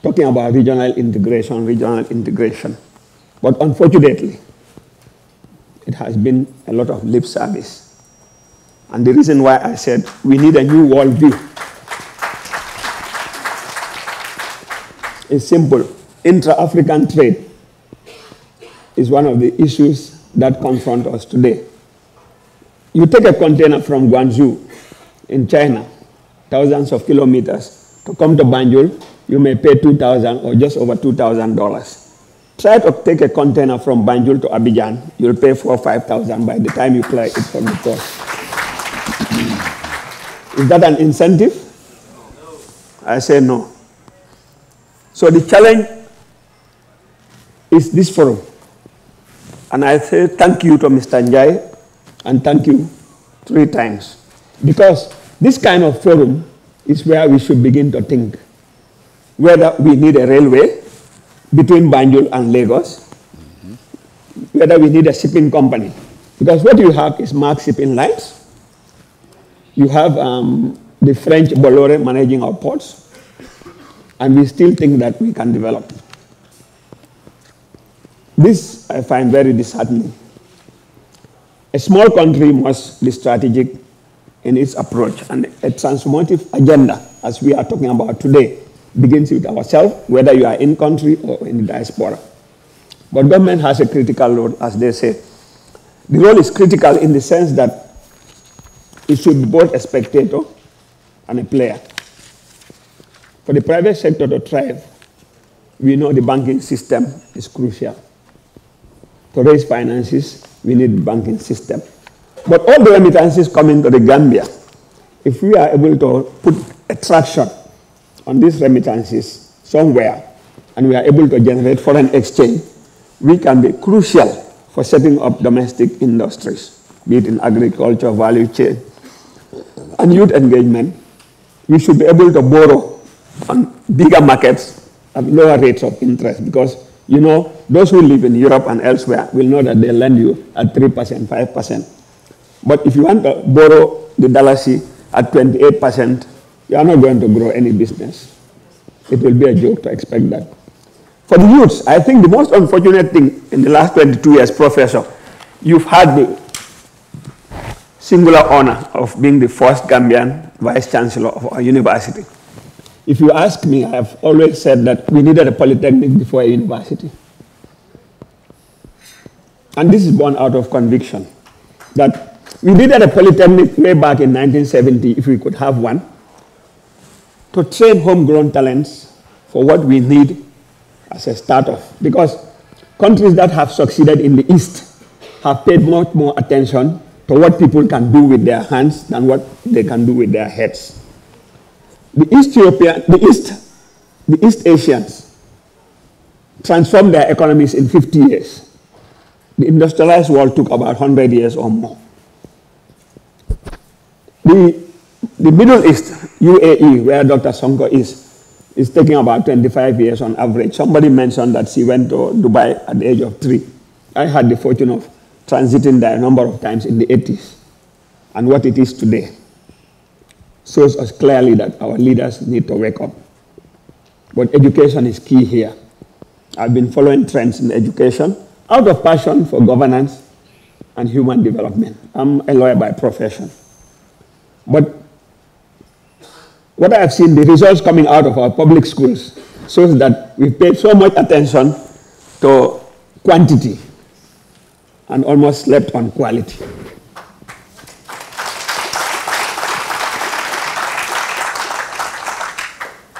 talking about regional integration. But unfortunately, it has been a lot of lip service. And the reason why I said we need a new world view is simple. Intra-African trade is one of the issues that confront us today. You take a container from Guangzhou in China, thousands of kilometers, to come to Banjul, you may pay $2,000 or just over $2,000. Try to take a container from Banjul to Abidjan, you'll pay $4,000 or $5,000 by the time you clear it from the port. Is that an incentive? I say no. So the challenge is this forum. And I say thank you to Mr. Njai and thank you 3 times. Because this kind of forum is where we should begin to think whether we need a railway between Banjul and Lagos, whether we need a shipping company. Because what you have is Mark shipping lines. You have the French Bolloré managing our ports, and we still think that we can develop. This I find very disheartening. A small country must be strategic in its approach, and a transformative agenda, as we are talking about today, begins with ourselves, whether you are in country or in the diaspora. But government has a critical role, as they say. The role is critical in the sense that it should be both a spectator and a player. For the private sector to thrive, we know the banking system is crucial. To raise finances, we need the banking system. But all the remittances coming to the Gambia, if we are able to put a traction on these remittances somewhere, and we are able to generate foreign exchange, we can be crucial for setting up domestic industries, be it in agriculture, value chain, and youth engagement. We should be able to borrow on bigger markets at lower rates of interest, because you know, those who live in Europe and elsewhere will know that they lend you at 3%, 5%. But if you want to borrow the dollar C at 28%, you are not going to grow any business. It will be a joke to expect that. For the youths, I think the most unfortunate thing in the last 22 years, Professor, you've had the singular honor of being the first Gambian Vice Chancellor of our university. If you ask me, I have always said that we needed a polytechnic before a university. And this is born out of conviction, that we needed a polytechnic way back in 1970, if we could have one, to train homegrown talents for what we need as a start-off. Because countries that have succeeded in the East have paid much more attention to what people can do with their hands than what they can do with their heads. The East Asians transformed their economies in 50 years. The industrialized world took about 100 years or more. The Middle East, UAE, where Dr. Sonko is taking about 25 years on average. Somebody mentioned that she went to Dubai at the age of 3. I had the fortune of transiting there a number of times in the 80s. And what it is today shows us clearly that our leaders need to wake up. But education is key here. I've been following trends in education out of passion for governance and human development. I'm a lawyer by profession. But what I have seen, the results coming out of our public schools shows that we've paid so much attention to quantity and almost slept on quality.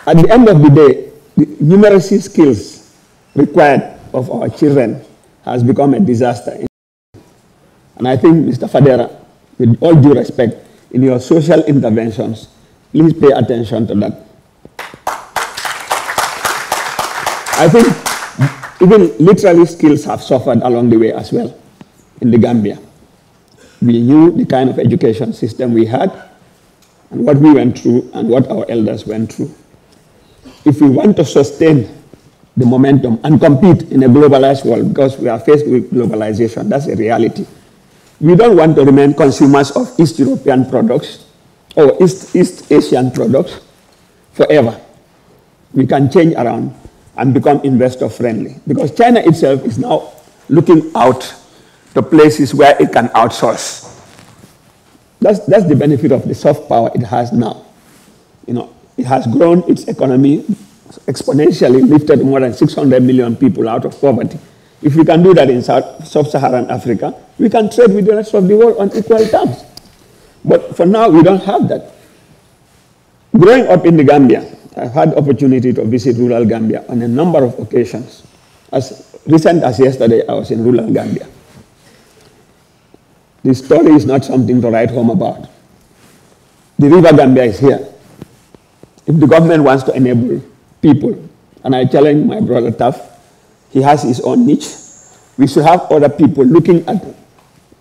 At the end of the day, the numeracy skills required of our children has become a disaster. And I think, Mr. Fadera, with all due respect, in your social interventions, please pay attention to that. I think even literary skills have suffered along the way as well in the Gambia. We knew the kind of education system we had and what we went through and what our elders went through. If we want to sustain the momentum and compete in a globalized world, because we are faced with globalization, that's a reality. We don't want to remain consumers of East European products or East Asian products forever. We can change around and become investor friendly, because China itself is now looking out to places where it can outsource. That's the benefit of the soft power it has now. You know, it has grown its economy exponentially, lifted more than 600 million people out of poverty. If we can do that in sub-Saharan Africa, we can trade with the rest of the world on equal terms. But for now, we don't have that. Growing up in the Gambia, I've had opportunity to visit rural Gambia on a number of occasions. As recent as yesterday, I was in rural Gambia. This story is not something to write home about. The river Gambia is here. If the government wants to enable people, and I challenge my brother Taff, he has his own niche, we should have other people looking at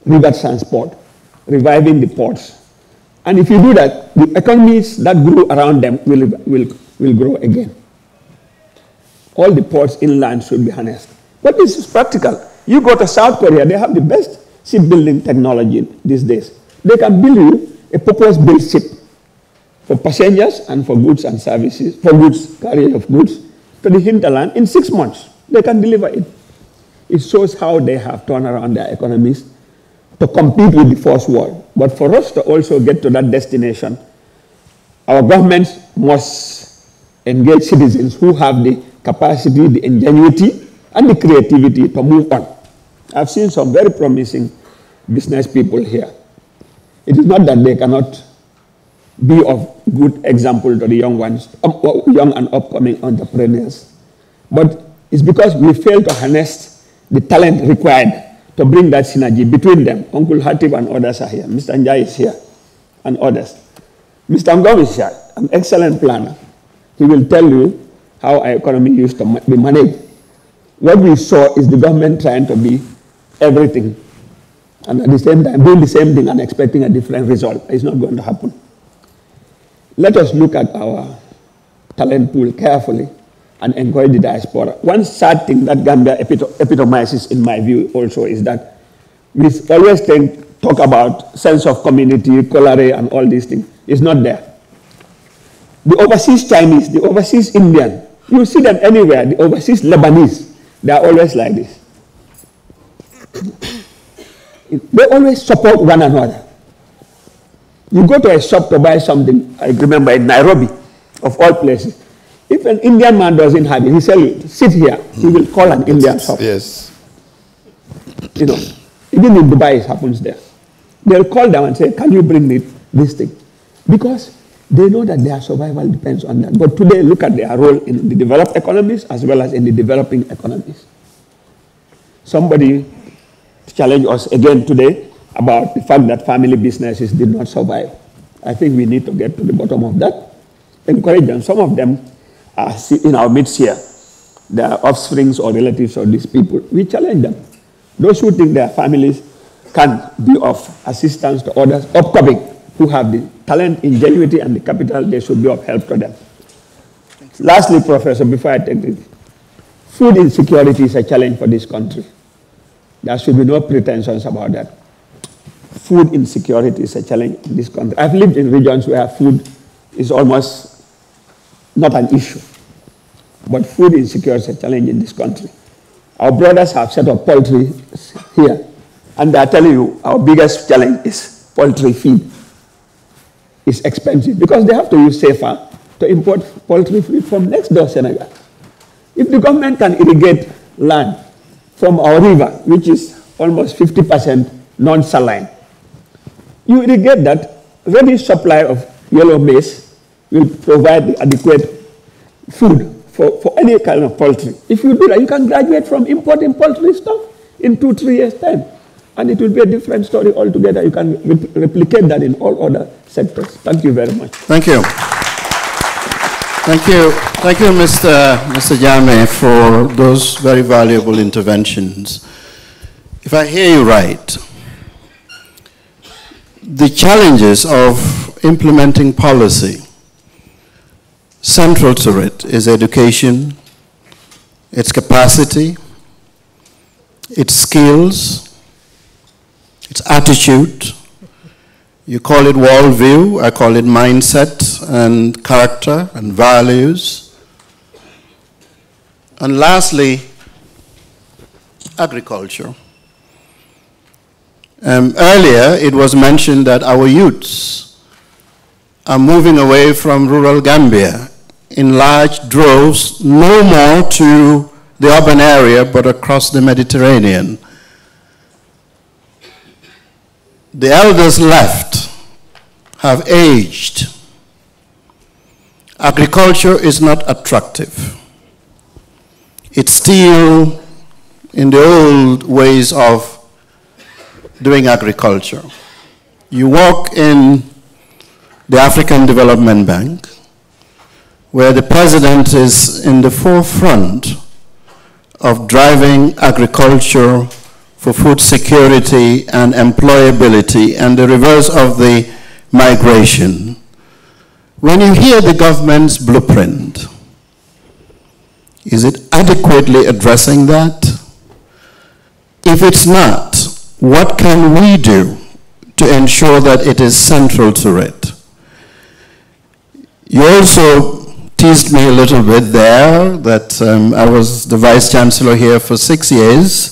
river transport, reviving the ports. And if you do that, the economies that grew around them will grow again. All the ports inland should be harnessed. But this is practical. You go to South Korea, they have the best shipbuilding technology these days. They can build you a purpose-built ship for passengers and for goods and services, for goods, carriage of goods, to the hinterland in 6 months. They can deliver it. It shows how they have turned around their economies to compete with the first world. But for us to also get to that destination, our governments must engage citizens who have the capacity, the ingenuity, and the creativity to move on. I've seen some very promising business people here. It is not that they cannot be of good example to the young ones, young and upcoming entrepreneurs, but it's because we fail to harness the talent required to bring that synergy between them. Uncle Hatib and others are here. Mr. Njai is here, and others. Mr. Ngom is here, an excellent planner. He will tell you how our economy used to be managed. What we saw is the government trying to be everything, and at the same time doing the same thing and expecting a different result. It's not going to happen. Let us look at our talent pool carefully and encourage the diaspora. One sad thing that Gambia epitomizes, in my view, also is that we always talk about sense of community, colare, and all these things. It's not there. The overseas Chinese, the overseas Indian, you see them anywhere. The overseas Lebanese, they are always like this. They always support one another. You go to a shop to buy something, I remember in Nairobi, of all places. If an Indian man doesn't have it, he says, sit here, he will call an Indian shop. Yes. You know, even in Dubai it happens there. They'll call them and say, can you bring me this thing? Because they know that their survival depends on that. But today, look at their role in the developed economies as well as in the developing economies. Somebody challenged us again today about the fact that family businesses did not survive. I think we need to get to the bottom of that. Encourage them. Some of them are in our midst here. They are offsprings or relatives of these people. We challenge them. Those who think their families can be of assistance to others upcoming, who have the talent, ingenuity, and the capital, they should be of help to them. Lastly, Professor, before I take this, food insecurity is a challenge for this country. There should be no pretensions about that. Food insecurity is a challenge in this country. I've lived in regions where food is almost not an issue. But food insecurity is a challenge in this country. Our brothers have set up poultry here, and they are telling you our biggest challenge is poultry feed. It's expensive because they have to use safer to import poultry feed from next door Senegal. If the government can irrigate land from our river, which is almost 50% non-saline, you irrigate that, ready supply of yellow maize will provide the adequate food for any kind of poultry. If you do that, you can graduate from importing poultry stuff in 2-3 years' time. And it will be a different story altogether. You can replicate that in all other sectors. Thank you very much. Thank you. Thank you. Thank you, Mr. Jammeh, for those very valuable interventions. If I hear you right, the challenges of implementing policy, central to it is education, its capacity, its skills, its attitude. You call it worldview, I call it mindset and character and values. And lastly, agriculture. Earlier, it was mentioned that our youths are moving away from rural Gambia in large droves, no more to the urban area, but across the Mediterranean. The elders left, have aged. Agriculture is not attractive. It's still in the old ways of doing agriculture. You walk in the African Development Bank, where the president is in the forefront of driving agriculture for food security and employability, and the reverse of the migration. When you hear the government's blueprint, is it adequately addressing that? If it's not, what can we do to ensure that it is central to it? You also teased me a little bit there that I was the Vice Chancellor here for 6 years,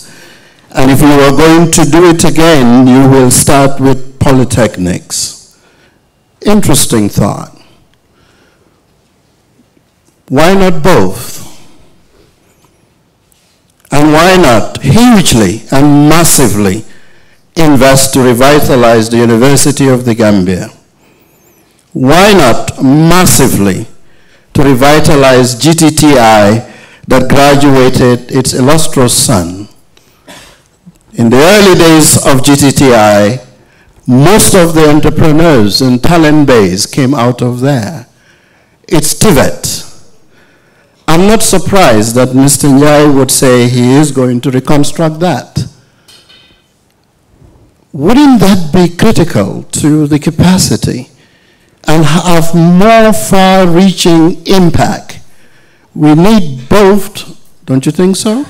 and if you were going to do it again, you will start with polytechnics. Interesting thought. Why not both? And why not hugely and massively invest to revitalize the University of the Gambia? Why not massively to revitalize GTTI that graduated its illustrious son? In the early days of GTTI, most of the entrepreneurs and talent base came out of there. It's TVET. I'm not surprised that Mr. Njai would say he is going to reconstruct that. Wouldn't that be critical to the capacity and have more far-reaching impact? We need both, don't you think so?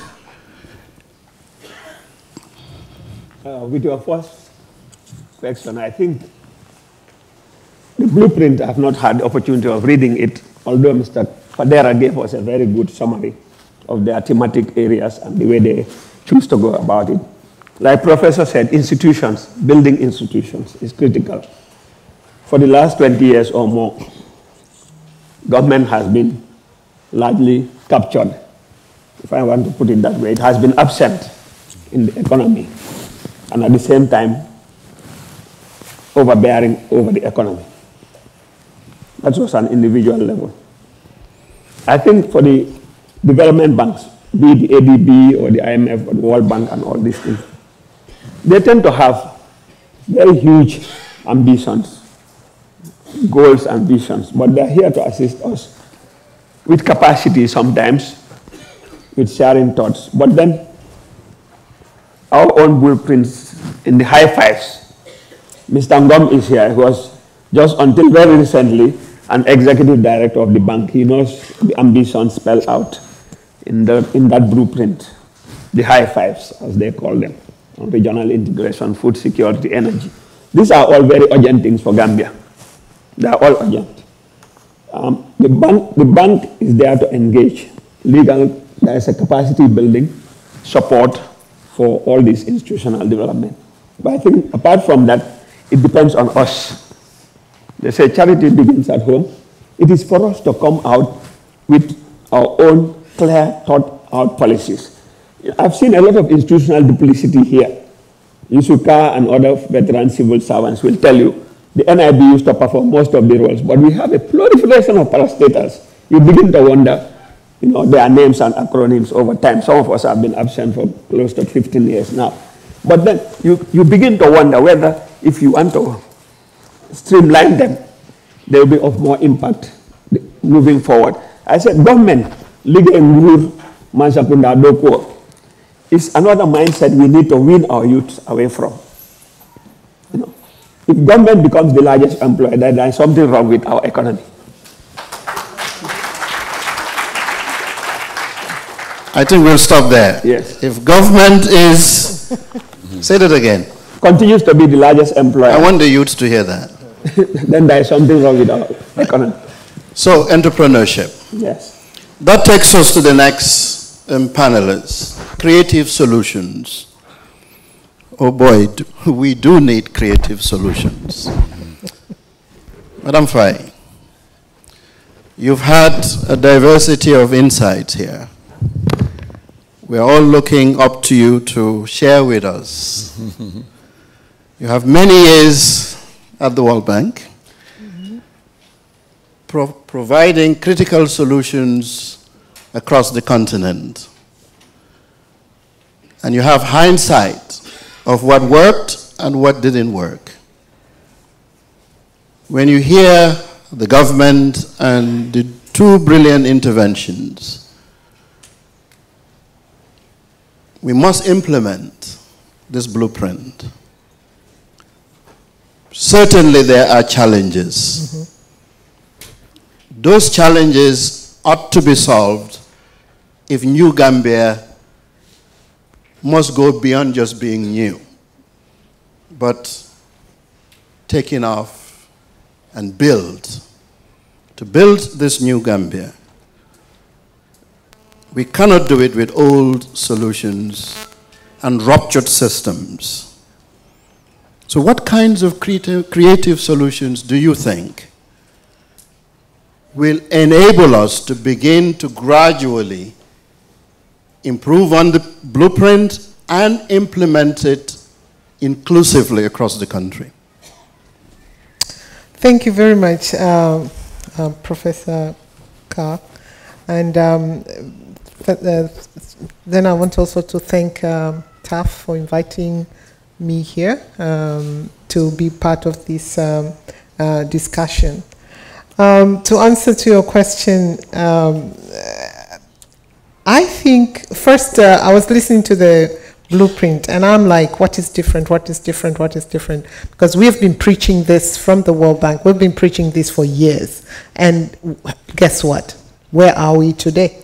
With your first question, I think the blueprint, I have not had the opportunity of reading it, although Mr. Fadera gave us a very good summary of their thematic areas and the way they choose to go about it. Like Professor said, institutions, building institutions is critical. For the last 20 years or more, government has been largely captured, if I want to put it that way. It has been absent in the economy, and at the same time, overbearing over the economy. That was an individual level. I think for the development banks, be it the ADB or the IMF or the World Bank and all these things, they tend to have very huge ambitions, goals and visions, but they're here to assist us with capacity sometimes, with sharing thoughts. But then our own blueprints in the high fives. Mr. Ngom is here. He was just until very recently an executive director of the bank. He knows the ambitions spelled out in that blueprint, the high fives, as they call them, on regional integration, food security, energy. These are all very urgent things for Gambia. They are all urgent. The bank is there to engage. Legal, there is a capacity building support for all this institutional development. But I think apart from that, it depends on us. They say charity begins at home. It is for us to come out with our own clear, thought-out policies. I've seen a lot of institutional duplicity here. Yusuka and other veteran civil servants will tell you the NIB used to perform most of the roles, but we have a proliferation of parastatals you begin to wonder, you know, their names and acronyms over time. Some of us have been absent for close to 15 years now. But then you begin to wonder whether if you want to streamline them, they will be of more impact moving forward. I said government, Liga Ngurur, Mansakunda Doko, is another mindset we need to win our youth away from. You know, if government becomes the largest employer, then there is something wrong with our economy. I think we'll stop there. Yes. If government is, say that again. Continues to be the largest employer. I want the youths to hear that. Then there is something wrong with our economy. So, entrepreneurship. Yes. That takes us to the next panelists. Creative solutions. Oh boy, we do need creative solutions. Madam Faye, you've had a diversity of insights here. We're all looking up to you to share with us. You have many years at the World Bank, providing critical solutions across the continent. And you have hindsight of what worked and what didn't work. When you hear the government and the two brilliant interventions, we must implement this blueprint. Certainly there are challenges. Those challenges ought to be solved if New Gambia must go beyond just being new, but taking off and build. To build this New Gambia, we cannot do it with old solutions and ruptured systems. So what kinds of creative solutions do you think will enable us to begin to gradually improve on the blueprint and implement it inclusively across the country? Thank you very much, Professor Carr. And then I want also to thank TAF for inviting me here to be part of this discussion. To answer to your question, I think first I was listening to the blueprint and I'm like, what is different, what is different, what is different? Because we've been preaching this from the World Bank. We've been preaching this for years. And guess what? Where are we today?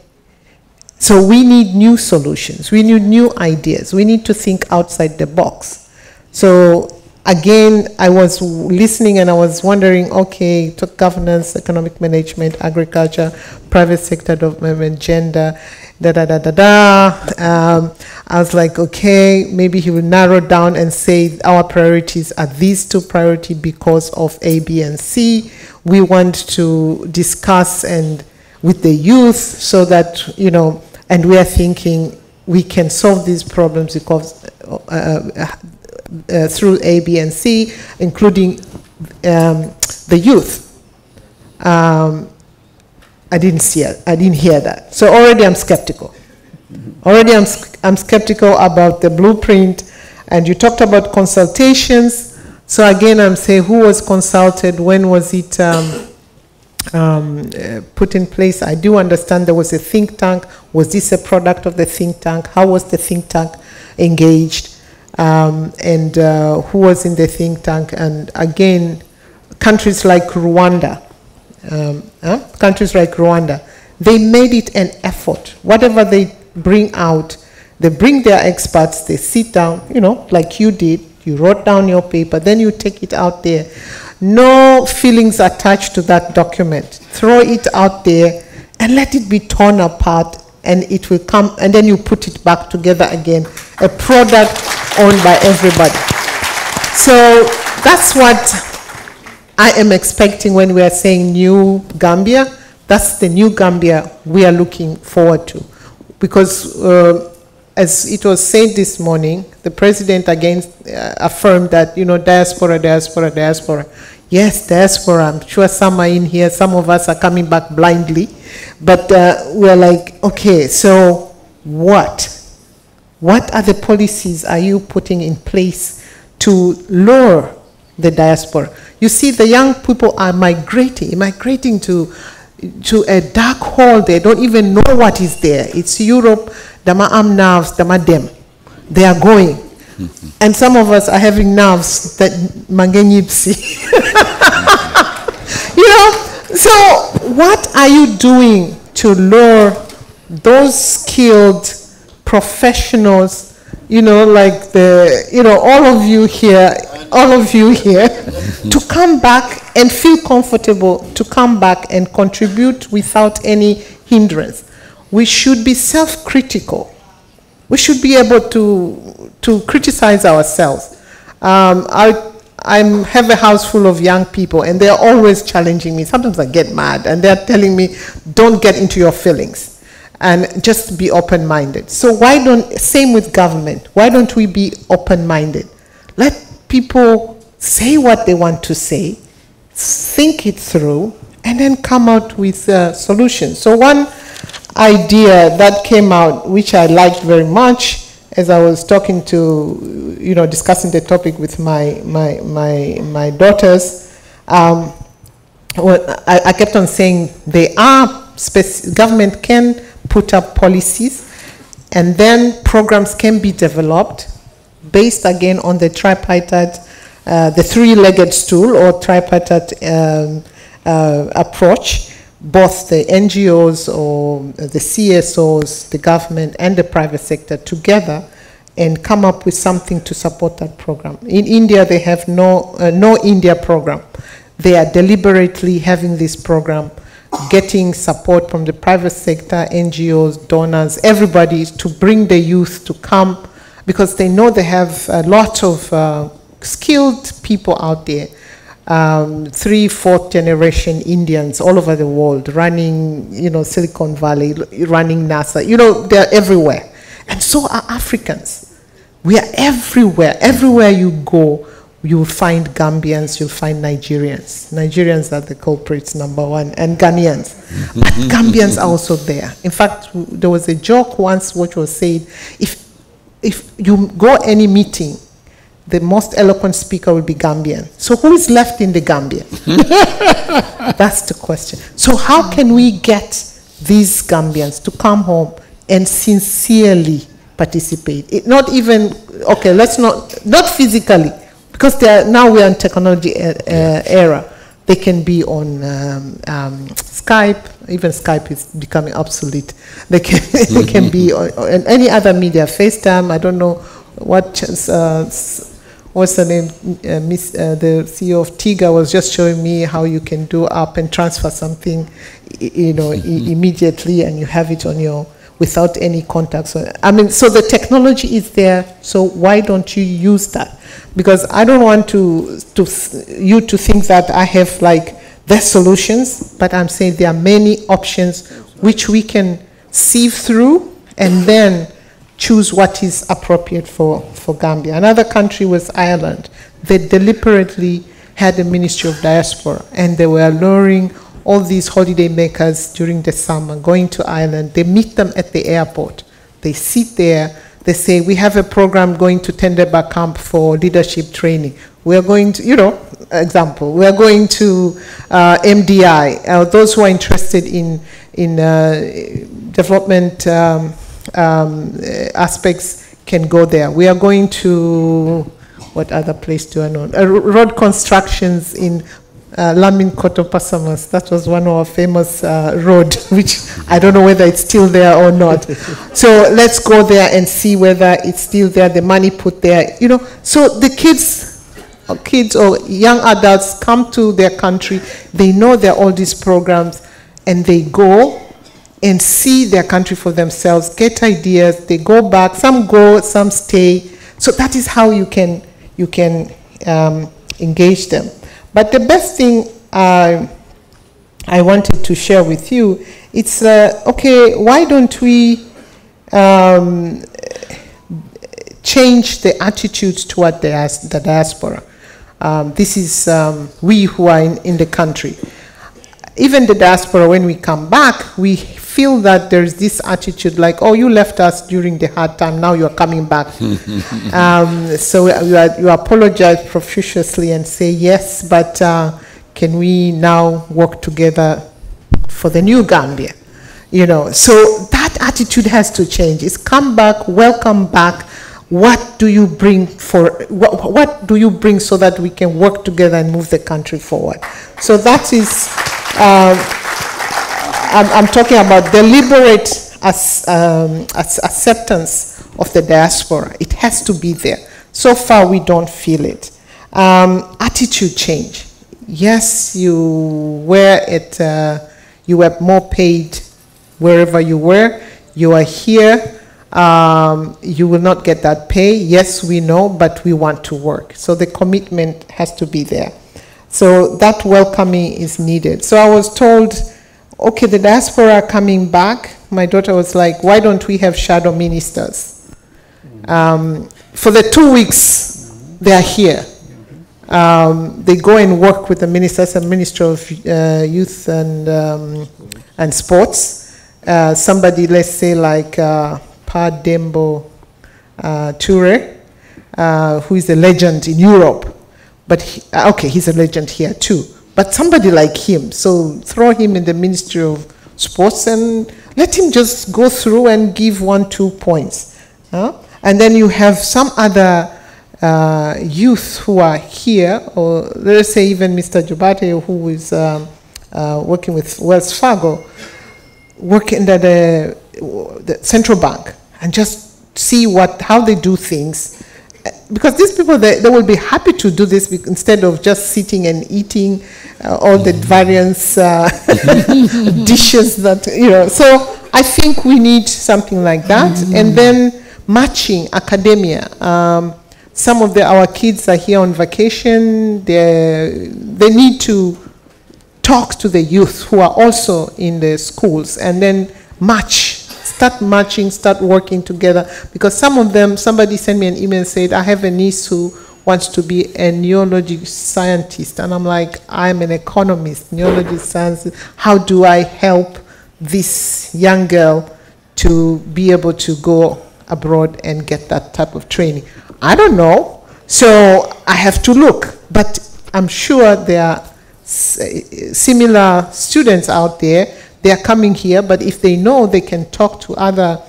So we need new solutions. We need new ideas. We need to think outside the box. So again, I was listening and I was wondering, okay, governance, economic management, agriculture, private sector development, gender, I was like, okay, maybe he will narrow down and say our priorities are these two priorities because of A, B, and C. We want to discuss and with the youth so that, you know, and we are thinking we can solve these problems because through A, B, and C, including the youth. I didn't hear that. So already I'm skeptical. Already I'm skeptical about the blueprint. And you talked about consultations. So again, I'm saying who was consulted? When was it put in place? I do understand there was a think tank. Was this a product of the think tank? How was the think tank engaged? And who was in the think tank? And again, countries like Rwanda, they made it an effort. Whatever they bring out, they bring their experts, they sit down, you know, like you did, you wrote down your paper, then you take it out there. No feelings attached to that document. Throw it out there and let it be torn apart and it will come, and then you put it back together again, a product owned by everybody. So that's what I am expecting when we are saying New Gambia. That's the New Gambia we are looking forward to. Because as it was said this morning, the president again affirmed that, you know, diaspora. Yes, diaspora. I'm sure some are in here. Some of us are coming back blindly. But we're like, okay, so what? What are the policies are you putting in place to lure the diaspora? You see, the young people are migrating to a dark hole. They don't even know what is there. It's Europe, dama am nerves, dama dem. They are going. And some of us are having nerves that mangenyipsi. You know, so what are you doing to lure those skilled professionals, you know, like all of you here, to come back and feel comfortable to come back and contribute without any hindrance? We should be self-critical. We should be able to criticize ourselves. I have a house full of young people, and they're always challenging me. Sometimes I get mad, and they're telling me, don't get into your feelings, and just be open-minded. So same with government, why don't we be open-minded? Let people say what they want to say, think it through, and then come out with solutions. So one idea that came out, which I liked very much, as I was talking to, discussing the topic with my daughters, I kept on saying government can put up policies, and then programs can be developed based again on the tripartite, the three-legged stool or tripartite approach. Both the NGOs or the CSOs, the government and the private sector together, and come up with something to support that program. In India, they have no India program. They are deliberately having this program, getting support from the private sector, NGOs, donors, everybody, to bring the youth to come, because they know they have a lot of skilled people out there. 3-, 4th generation Indians all over the world running, Silicon Valley, running NASA, they're everywhere. And so are Africans. We are everywhere. Everywhere you go, you'll find Gambians, you'll find Nigerians. Nigerians are the culprits, #1, and Ghanaians. But Gambians are also there. In fact, there was a joke once which was said, if you go any meeting, the most eloquent speaker will be Gambian. So who is left in the Gambia? That's the question. So how can we get these Gambians to come home and sincerely participate? Not even, okay, not physically, because now we are in technology era. They can be on Skype. Even Skype is becoming obsolete. They can be on any other media, FaceTime. I don't know what's the name? The CEO of TIGA was just showing me how you can do up and transfer something, immediately, and you have it on without any contact. So, so the technology is there. So why don't you use that? Because I don't want you to think that I have the solutions, but I'm saying there are many options which we can sieve through and then choose what is appropriate for Gambia. Another country was Ireland. They deliberately had a Ministry of Diaspora, and they were luring all these holiday makers during the summer, going to Ireland. They meet them at the airport. They sit there. They say, we have a program going to Tendeba Camp for leadership training. We are going to, example, we are going to MDI. Those who are interested in development aspects can go there. We are going to, what other place do I know? Road constructions in Lamin Koto Pasamas. That was one of our famous road, which I don't know whether it's still there or not. So let's go there and see whether it's still there, the money put there. So the kids or young adults come to their country, they know there are all these programs, and they go and see their country for themselves, get ideas, they go back, some go, some stay. So that is how you can engage them. But the best thing I wanted to share with you, it's, okay, why don't we change the attitudes toward the diaspora? This is we who are in the country. Even the diaspora, when we come back, we feel that there's this attitude like, oh, you left us during the hard time, now you're coming back. So you apologize profusely and say, yes, but can we now work together for the new Gambia? You know, so that attitude has to change. It's come back, welcome back. What do you bring what do you bring so that we can work together and move the country forward? So that is, I'm talking about deliberate acceptance of the diaspora. It has to be there. So far, we don't feel it. Attitude change. Yes, you were more paid wherever you were. You are here. You will not get that pay. Yes, we know, but we want to work. So the commitment has to be there. So that welcoming is needed. So I was told, okay, the diaspora are coming back. My daughter was like, why don't we have shadow ministers? For the 2 weeks they are here, they go and work with the ministers and Ministry of Youth and Sports. Somebody, let's say like Pa Dembo Toure, who is a legend in Europe. But okay, he's a legend here too. But somebody like him, so throw him in the Ministry of Sports and let him just go through and give 1-2 points. And then you have some other youth who are here, or let's say even Mr. Jubate, who is working with Wells Fargo, working at the central bank, and just see how they do things. Because these people, they will be happy to do this instead of just sitting and eating all the various dishes that, you know. So I think we need something like that. And then matching academia. Some of our kids are here on vacation. They need to talk to the youth who are also in the schools and then start matching, start working together. Because some of them, somebody sent me an email and said, I have a niece who wants to be a neurology scientist. And I'm like, I'm an economist, neurology science. How do I help this young girl to be able to go abroad and get that type of training? I don't know. So I have to look. But I'm sure there are similar students out there. They are coming here, but if they know they can talk to other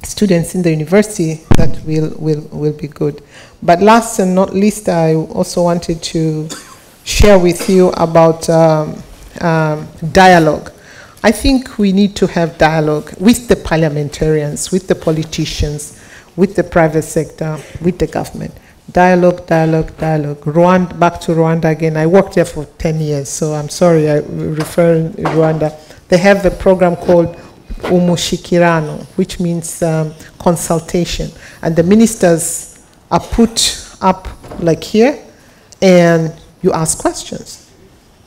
students in the university, that will be good. But last and not least, I also wanted to share with you about dialogue. I think we need to have dialogue with the parliamentarians, with the politicians, with the private sector, with the government. Dialogue, dialogue, dialogue. Rwanda, back to Rwanda again. I worked there for 10 years, so I'm sorry I refer to Rwanda. They have a program called Umushikirano, which means consultation. And the ministers are put up like here, and you ask questions.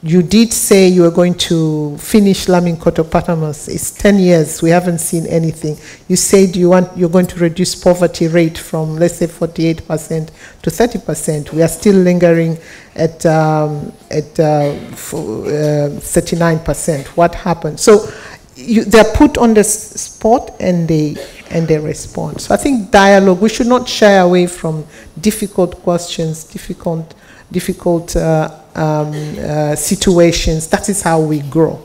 You did say you were going to finish Laminkoto-Patamas. It's 10 years. We haven't seen anything. You said you're going to reduce poverty rate from, let's say, 48% to 30%. We are still lingering at 39%. What happened? So they're put on the spot and they respond. So I think dialogue. We should not shy away from difficult questions, difficult situations. That is how we grow.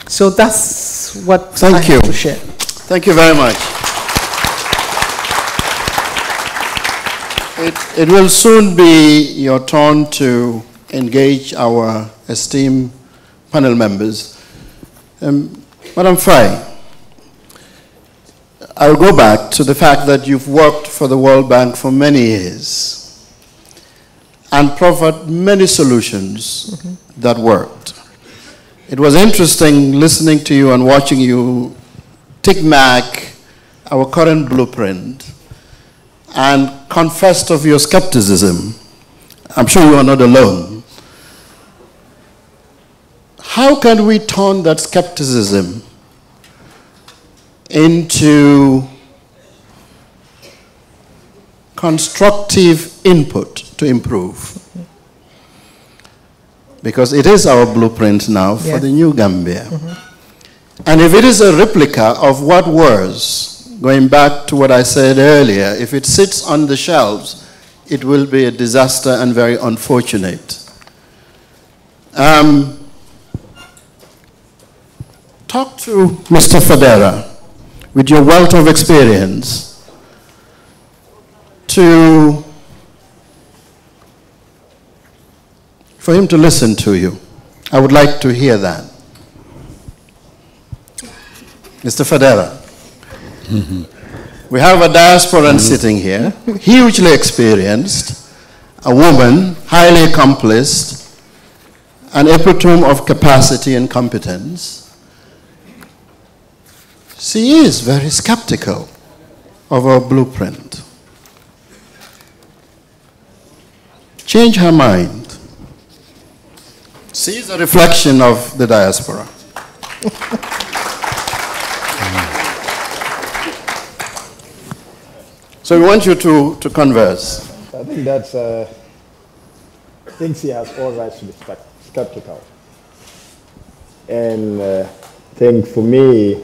So that's what I have to share. Thank you very much. It will soon be your turn to engage our esteemed panel members. Madam Faye, I'll go back to the fact that you've worked for the World Bank for many years and proffered many solutions that worked. It was interesting listening to you and watching you tick mark our current blueprint and confessed of your skepticism. I'm sure you are not alone. How can we turn that skepticism into constructive input to improve. Because it is our blueprint now for the new Gambia. And if it is a replica of what was, going back to what I said earlier, if it sits on the shelves, it will be a disaster and very unfortunate. Talk to Mr. Fadera, with your wealth of experience, for him to listen to you. I would like to hear that. Mr. Fadera. We have a diasporan sitting here, hugely experienced, a woman, highly accomplished, an epitome of capacity and competence. She is very skeptical of our blueprint. Change her mind. She is a reflection of the diaspora. So we want you to converse. I think that's, I think she has all rights to be skeptical. And I think for me,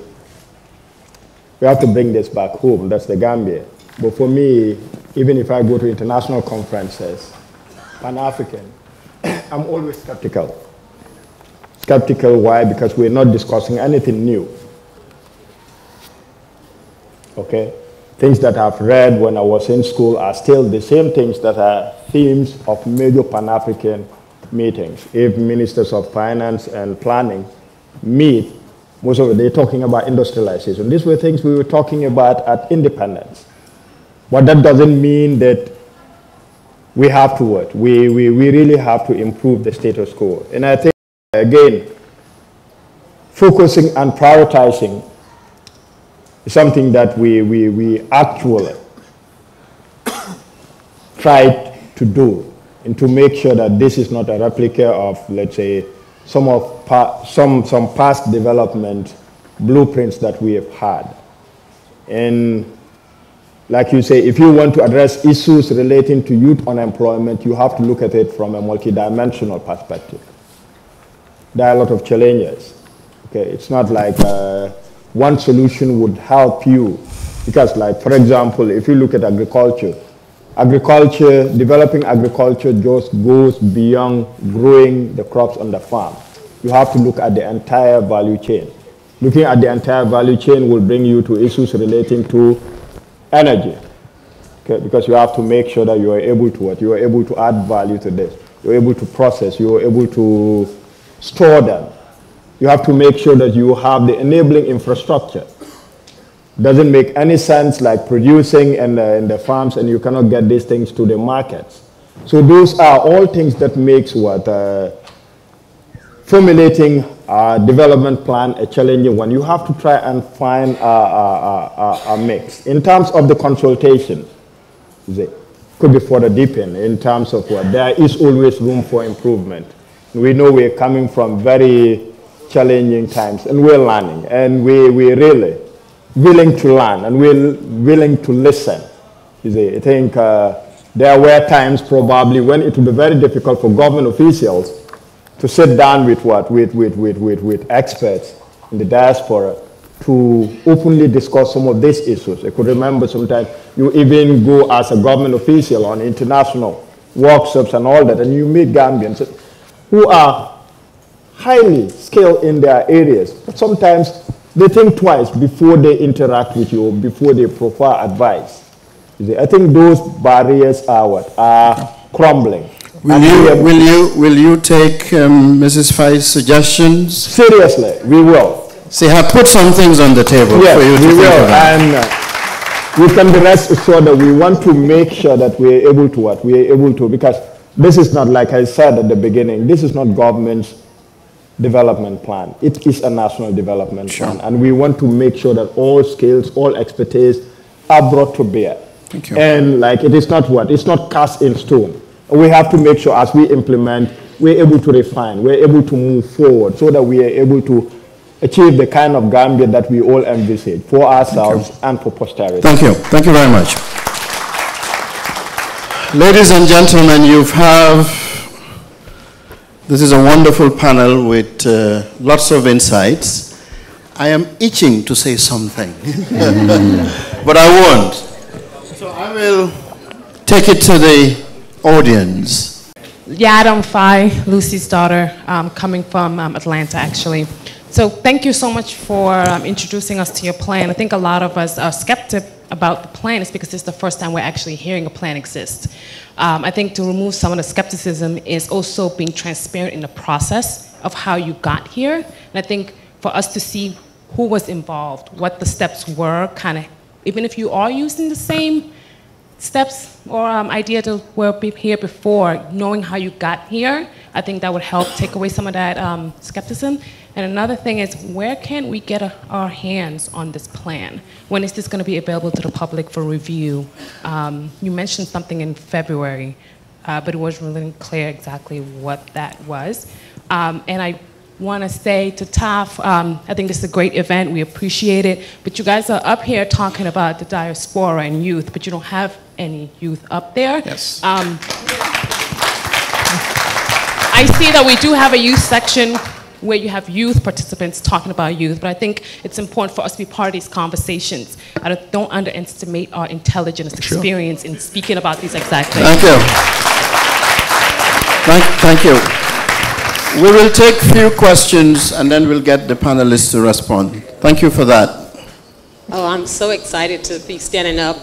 we have to bring this back home, that's the Gambia. But for me, even if I go to international conferences, Pan-African, I'm always skeptical. Skeptical, why? Because we're not discussing anything new. Okay? Things that I've read when I was in school are still the same things that are themes of major Pan-African meetings. If ministers of finance and planning meet, most of it, they're talking about industrialization. These were things we were talking about at independence. But that doesn't mean that we have to work. We really have to improve the status quo. And I think, again, focusing and prioritizing is something that we actually tried to do, and to make sure that this is not a replica of, let's say, some past development blueprints that we have had. And like you say, if you want to address issues relating to youth unemployment, you have to look at it from a multidimensional perspective. There are a lot of challenges. Okay, it's not like one solution would help you, because, like, for example, if you look at agriculture, developing agriculture just goes beyond growing the crops on the farm. You have to look at the entire value chain. Looking at the entire value chain will bring you to issues relating to energy. Okay, because you have to make sure that you are able to what? You are able to add value to this. You're able to process, you are able to store them. You have to make sure that you have the enabling infrastructure. Doesn't make any sense like producing in the farms and you cannot get these things to the markets. So those are all things that makes what formulating a development plan a challenging one. You have to try and find a mix. In terms of the consultation, could be further deepened in terms of what there is always room for improvement. We know we're coming from very challenging times, and we're learning, and we're really willing to learn, and we're willing to listen. I think there were times probably when it would be very difficult for government officials to sit down with with experts in the diaspora to openly discuss some of these issues. I could remember sometimes you even go as a government official on international workshops and all that, and you meet Gambians who are highly skilled in their areas, but sometimes they think twice before they interact with you, before they provide advice. I think those barriers are crumbling. Will you take Mrs. Faye's suggestions? Seriously, we will. See, I put some things on the table for you to think about. And you can be rest assured that we want to make sure that we're able to what? We're able to, because this is not, like I said at the beginning, this is not government's development plan. It is a national development plan, and we want to make sure that all skills, all expertise are brought to bear. Thank you. And like it is not what? It's not cast in stone. We have to make sure as we implement, we're able to refine, we're able to move forward so that we are able to achieve the kind of Gambia that we all envisage for ourselves and for posterity. Thank you. Thank you very much. Ladies and gentlemen, this is a wonderful panel with lots of insights. I am itching to say something, but I won't. So I will take it to the audience. Yeah, I'm Faye, Lucy's daughter, coming from Atlanta, actually. So thank you so much for introducing us to your plan. I think a lot of us are skeptic about the plan is because this is the first time we're actually hearing a plan exist. I think to remove some of the skepticism is also being transparent in the process of how you got here. And I think for us to see who was involved, what the steps were, kind of, even if you are using the same steps or idea that were here before, knowing how you got here, I think that would help take away some of that skepticism. And another thing is, where can we get our hands on this plan? When is this going to be available to the public for review? You mentioned something in February, but it wasn't really clear exactly what that was. And I want to say to TAF, I think this is a great event. We appreciate it. But you guys are up here talking about the diaspora and youth, but you don't have any youth up there. Yes. I see that we do have a youth section where you have youth participants talking about youth, but I think it's important for us to be part of these conversations. I don't underestimate our intelligence, experience in speaking about these exact things. Thank you. Thank you. We will take a few questions and then we'll get the panelists to respond. Thank you for that. Oh, I'm so excited to be standing up.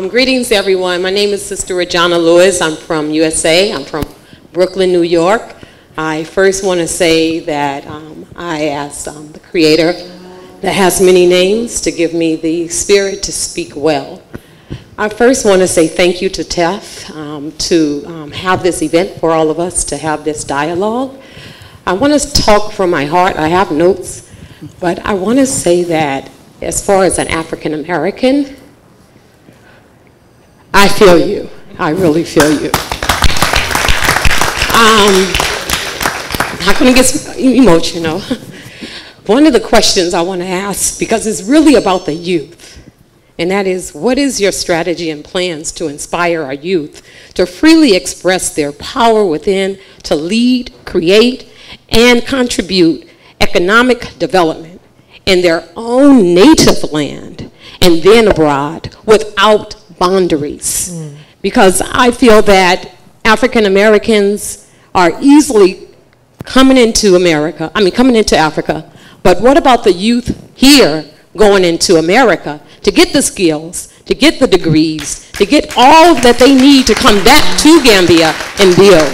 Greetings, everyone. My name is Sister Regina Lewis. I'm from USA. I'm from Brooklyn, New York. I first want to say that I asked the Creator that has many names to give me the spirit to speak well. I first want to say thank you to TEF to have this event for all of us, to have this dialogue. I want to talk from my heart. I have notes, but I want to say that as far as an African American, I feel you. I really feel you. I'm going to get emotional. One of the questions I want to ask, because it's really about the youth, and that is, what is your strategy and plans to inspire our youth to freely express their power within, to lead, create, and contribute economic development in their own native land and then abroad without boundaries? Because I feel that African Americans are easily coming into Africa, but what about the youth here going into America to get the skills, to get the degrees, to get all that they need to come back to Gambia and build?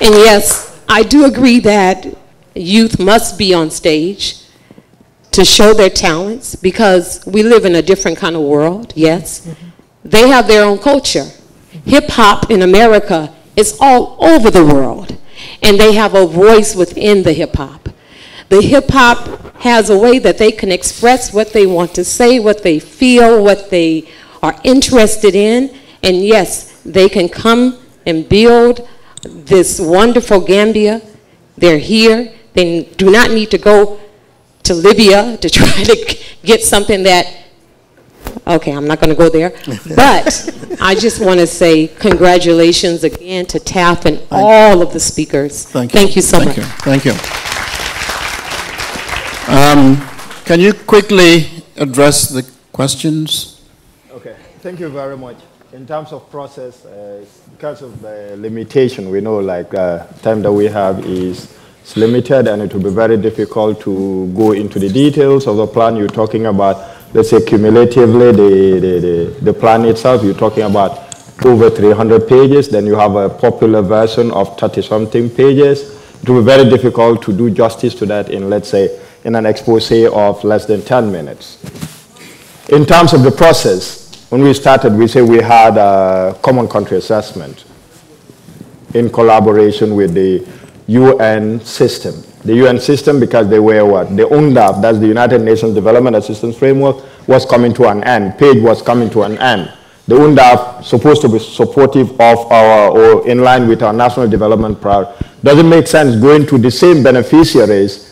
And yes, I do agree that youth must be on stage to show their talents because we live in a different kind of world, yes. They have their own culture. Hip-hop in America is all over the world, and they have a voice within the hip-hop. The hip-hop has a way that they can express what they want to say, what they feel, what they are interested in, and yes, they can come and build this wonderful Gambia. They're here. They do not need to go to Libya to try to get something that, okay, I'm not going to go there. But I just want to say congratulations again to TAF and all of the speakers. Thank you. Thank you so much. Thank you. Can you quickly address the questions? Okay, thank you very much. In terms of process, because of the limitation, we know like time that we have is limited, and it will be very difficult to go into the details of the plan. You're talking about, let's say, cumulatively, the plan itself, you're talking about over 300 pages. Then you have a popular version of 30-something pages. It will be very difficult to do justice to that in, let's say, in an expose of less than 10 minutes. In terms of the process, when we started, we say we had a common country assessment in collaboration with the UN system. The UN system, because they were what? The UNDAP, that's the United Nations Development Assistance Framework, was coming to an end. PAGE was coming to an end. The UNDAP, supposed to be supportive of or in line with our national development priority. Doesn't make sense going to the same beneficiaries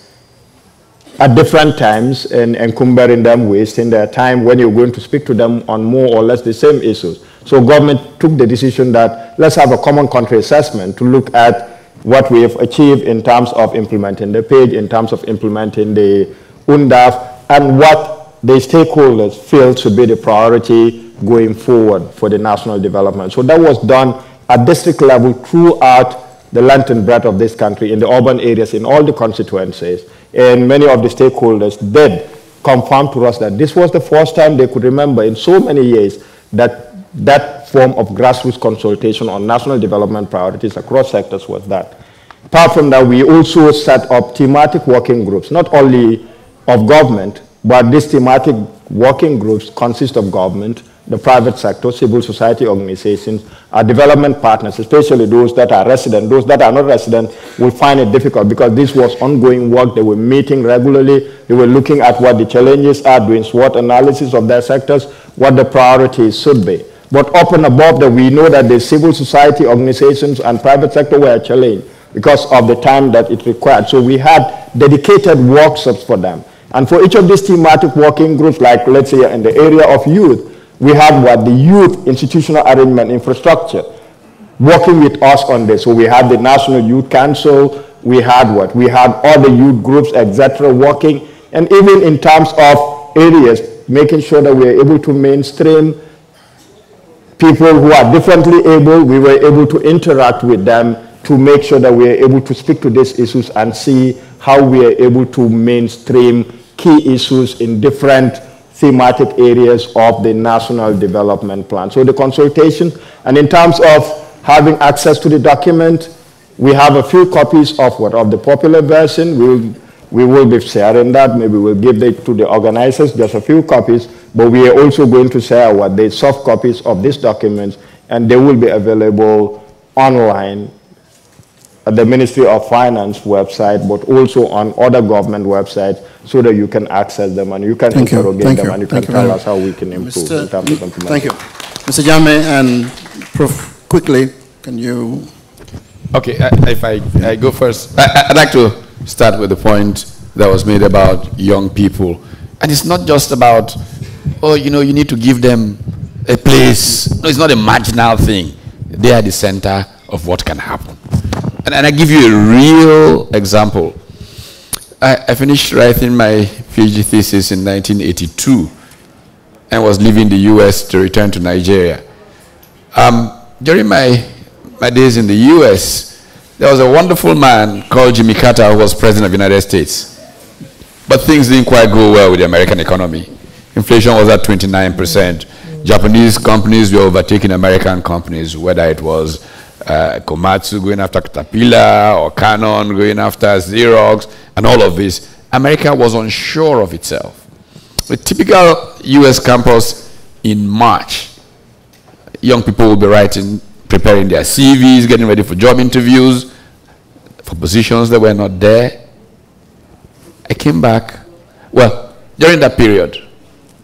at different times and encumbering them, wasting their time when you're going to speak to them on more or less the same issues. So government took the decision that let's have a common country assessment to look at what we have achieved in terms of implementing the page, in terms of implementing the UNDAF, and what the stakeholders feel should be the priority going forward for the national development. So that was done at district level throughout the length and breadth of this country, in the urban areas, in all the constituencies. And many of the stakeholders did confirm to us that this was the first time they could remember in so many years that that form of grassroots consultation on national development priorities across sectors was that. Apart from that, we also set up thematic working groups, not only of government, but these thematic working groups consist of government, the private sector, civil society organizations, our development partners, especially those that are resident. Those that are not resident will find it difficult because this was ongoing work. They were meeting regularly. They were looking at what the challenges are, doing SWOT analysis of their sectors, what the priorities should be. But up and above that, we know that the civil society organizations and private sector were challenged because of the time that it required. So we had dedicated workshops for them. And for each of these thematic working groups, like let's say in the area of youth, we had what the youth institutional arrangement infrastructure working with us on this. So we had the National Youth Council, we had what? We had other youth groups, etc. working, and even in terms of areas, making sure that we are able to mainstream people who are differently able, we were able to interact with them to make sure that we are able to speak to these issues and see how we are able to mainstream key issues in different thematic areas of the National Development Plan. So the consultation, and in terms of having access to the document, we have a few copies of what? Of the popular version. We will be sharing that. Maybe we'll give it to the organizers, just a few copies, but we are also going to share what the soft copies of these documents, and they will be available online at the Ministry of Finance website, but also on other government websites, so that you can access them and you can interrogate them and you can tell us how we can improve in terms of implementation. Thank you. Mr. Jammeh and Prof, quickly, can you? Okay, if I go first, I'd like to start with the point that was made about young people. And it's not just about, oh, you know, you need to give them a place. No, it's not a marginal thing. They are the center of what can happen. And I give you a real example. I finished writing my PhD thesis in 1982 and was leaving the US to return to Nigeria. During my days in the US, there was a wonderful man called Jimmy Carter who was president of the United States. But things didn't quite go well with the American economy. Inflation was at 29%. Japanese companies were overtaking American companies, whether it was Komatsu going after Caterpillar or Canon going after Xerox and all of this. America was unsure of itself. A typical US campus in March, young people will be preparing their CVs, getting ready for job interviews, for positions that were not there. I came back, well, during that period,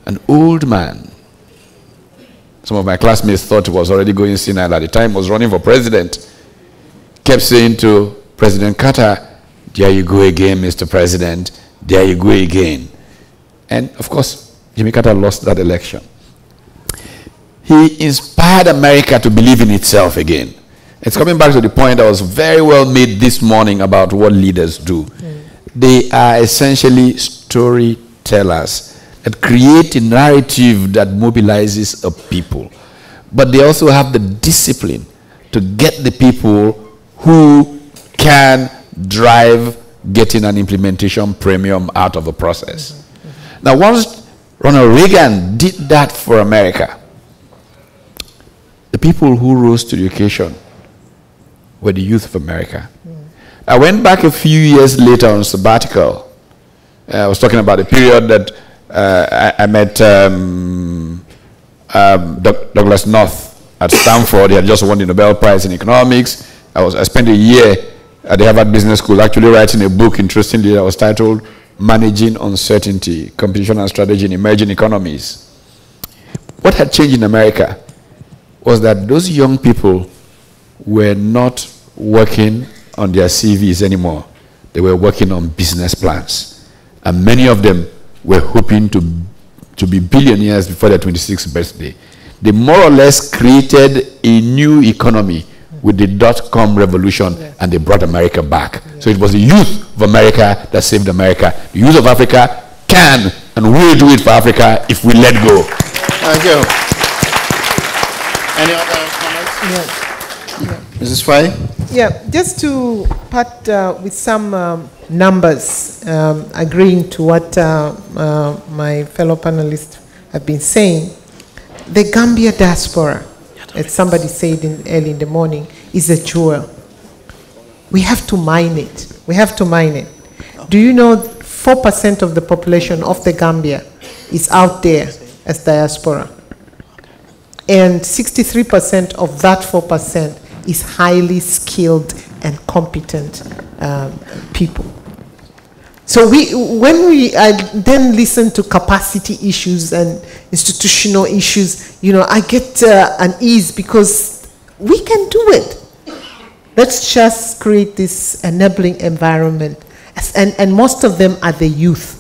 an old man, some of my classmates thought he was already going senile at the time, was running for president, kept saying to President Carter, there you go again, Mr. President, there you go again. And of course, Jimmy Carter lost that election. He inspired America to believe in itself again. It's coming back to the point that was very well made this morning about what leaders do. They are essentially storytellers that create a narrative that mobilizes a people. But they also have the discipline to get the people who can drive getting an implementation premium out of the process. Now, once Ronald Reagan did that for America, the people who rose to the occasion were the youth of America. I went back a few years later on sabbatical. I was talking about a period that I met Douglas North at Stanford. He had just won the Nobel Prize in economics. I spent a year at the Harvard Business School actually writing a book, interestingly, that was titled Managing Uncertainty, Competition and Strategy in Emerging Economies. What had changed in America was that those young people were not working on their CVs anymore. They were working on business plans. And many of them were hoping to be billionaires before their 26th birthday. they more or less created a new economy with the dot-com revolution, and they brought America back. So it was the youth of America that saved America. The youth of Africa can and will do it for Africa if we let go. Thank you. Any other comments? Mrs. Faye? Yeah, just to part with some numbers, agreeing to what my fellow panelists have been saying. The Gambia diaspora, as somebody said early in the morning, is a jewel. We have to mine it. We have to mine it. Do you know 4% of the population of the Gambia is out there as diaspora? And 63% of that 4% is highly skilled and competent people. So I then listen to capacity issues and institutional issues, you know, I get an ease because we can do it. Let's just create this enabling environment. And most of them are the youth.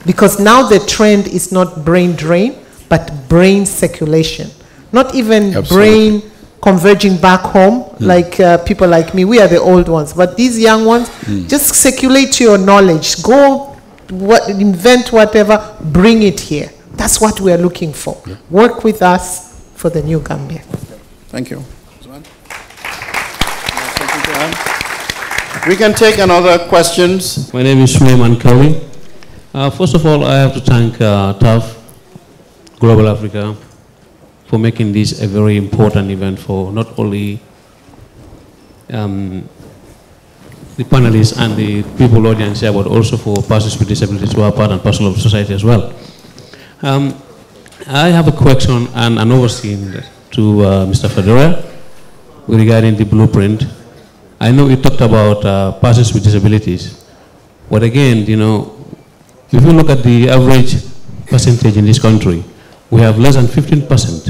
Because now the trend is not brain drain, but brain circulation. Not even brain converging back home, like people like me. We are the old ones. But these young ones, just circulate your knowledge. Go invent whatever, bring it here. That's what we are looking for. Yeah. Work with us for the new Gambia. Thank you. We can take another questions. My name is Suleiman Kawi. First of all, I have to thank TAF, Global Africa, for making this a very important event for not only the panelists and the people audience here, but also for persons with disabilities who are part and parcel of society as well. I have a question and an overseeing to Mr. Fedora regarding the blueprint. I know you talked about persons with disabilities, but again, you know, if you look at the average percentage in this country, we have less than 15%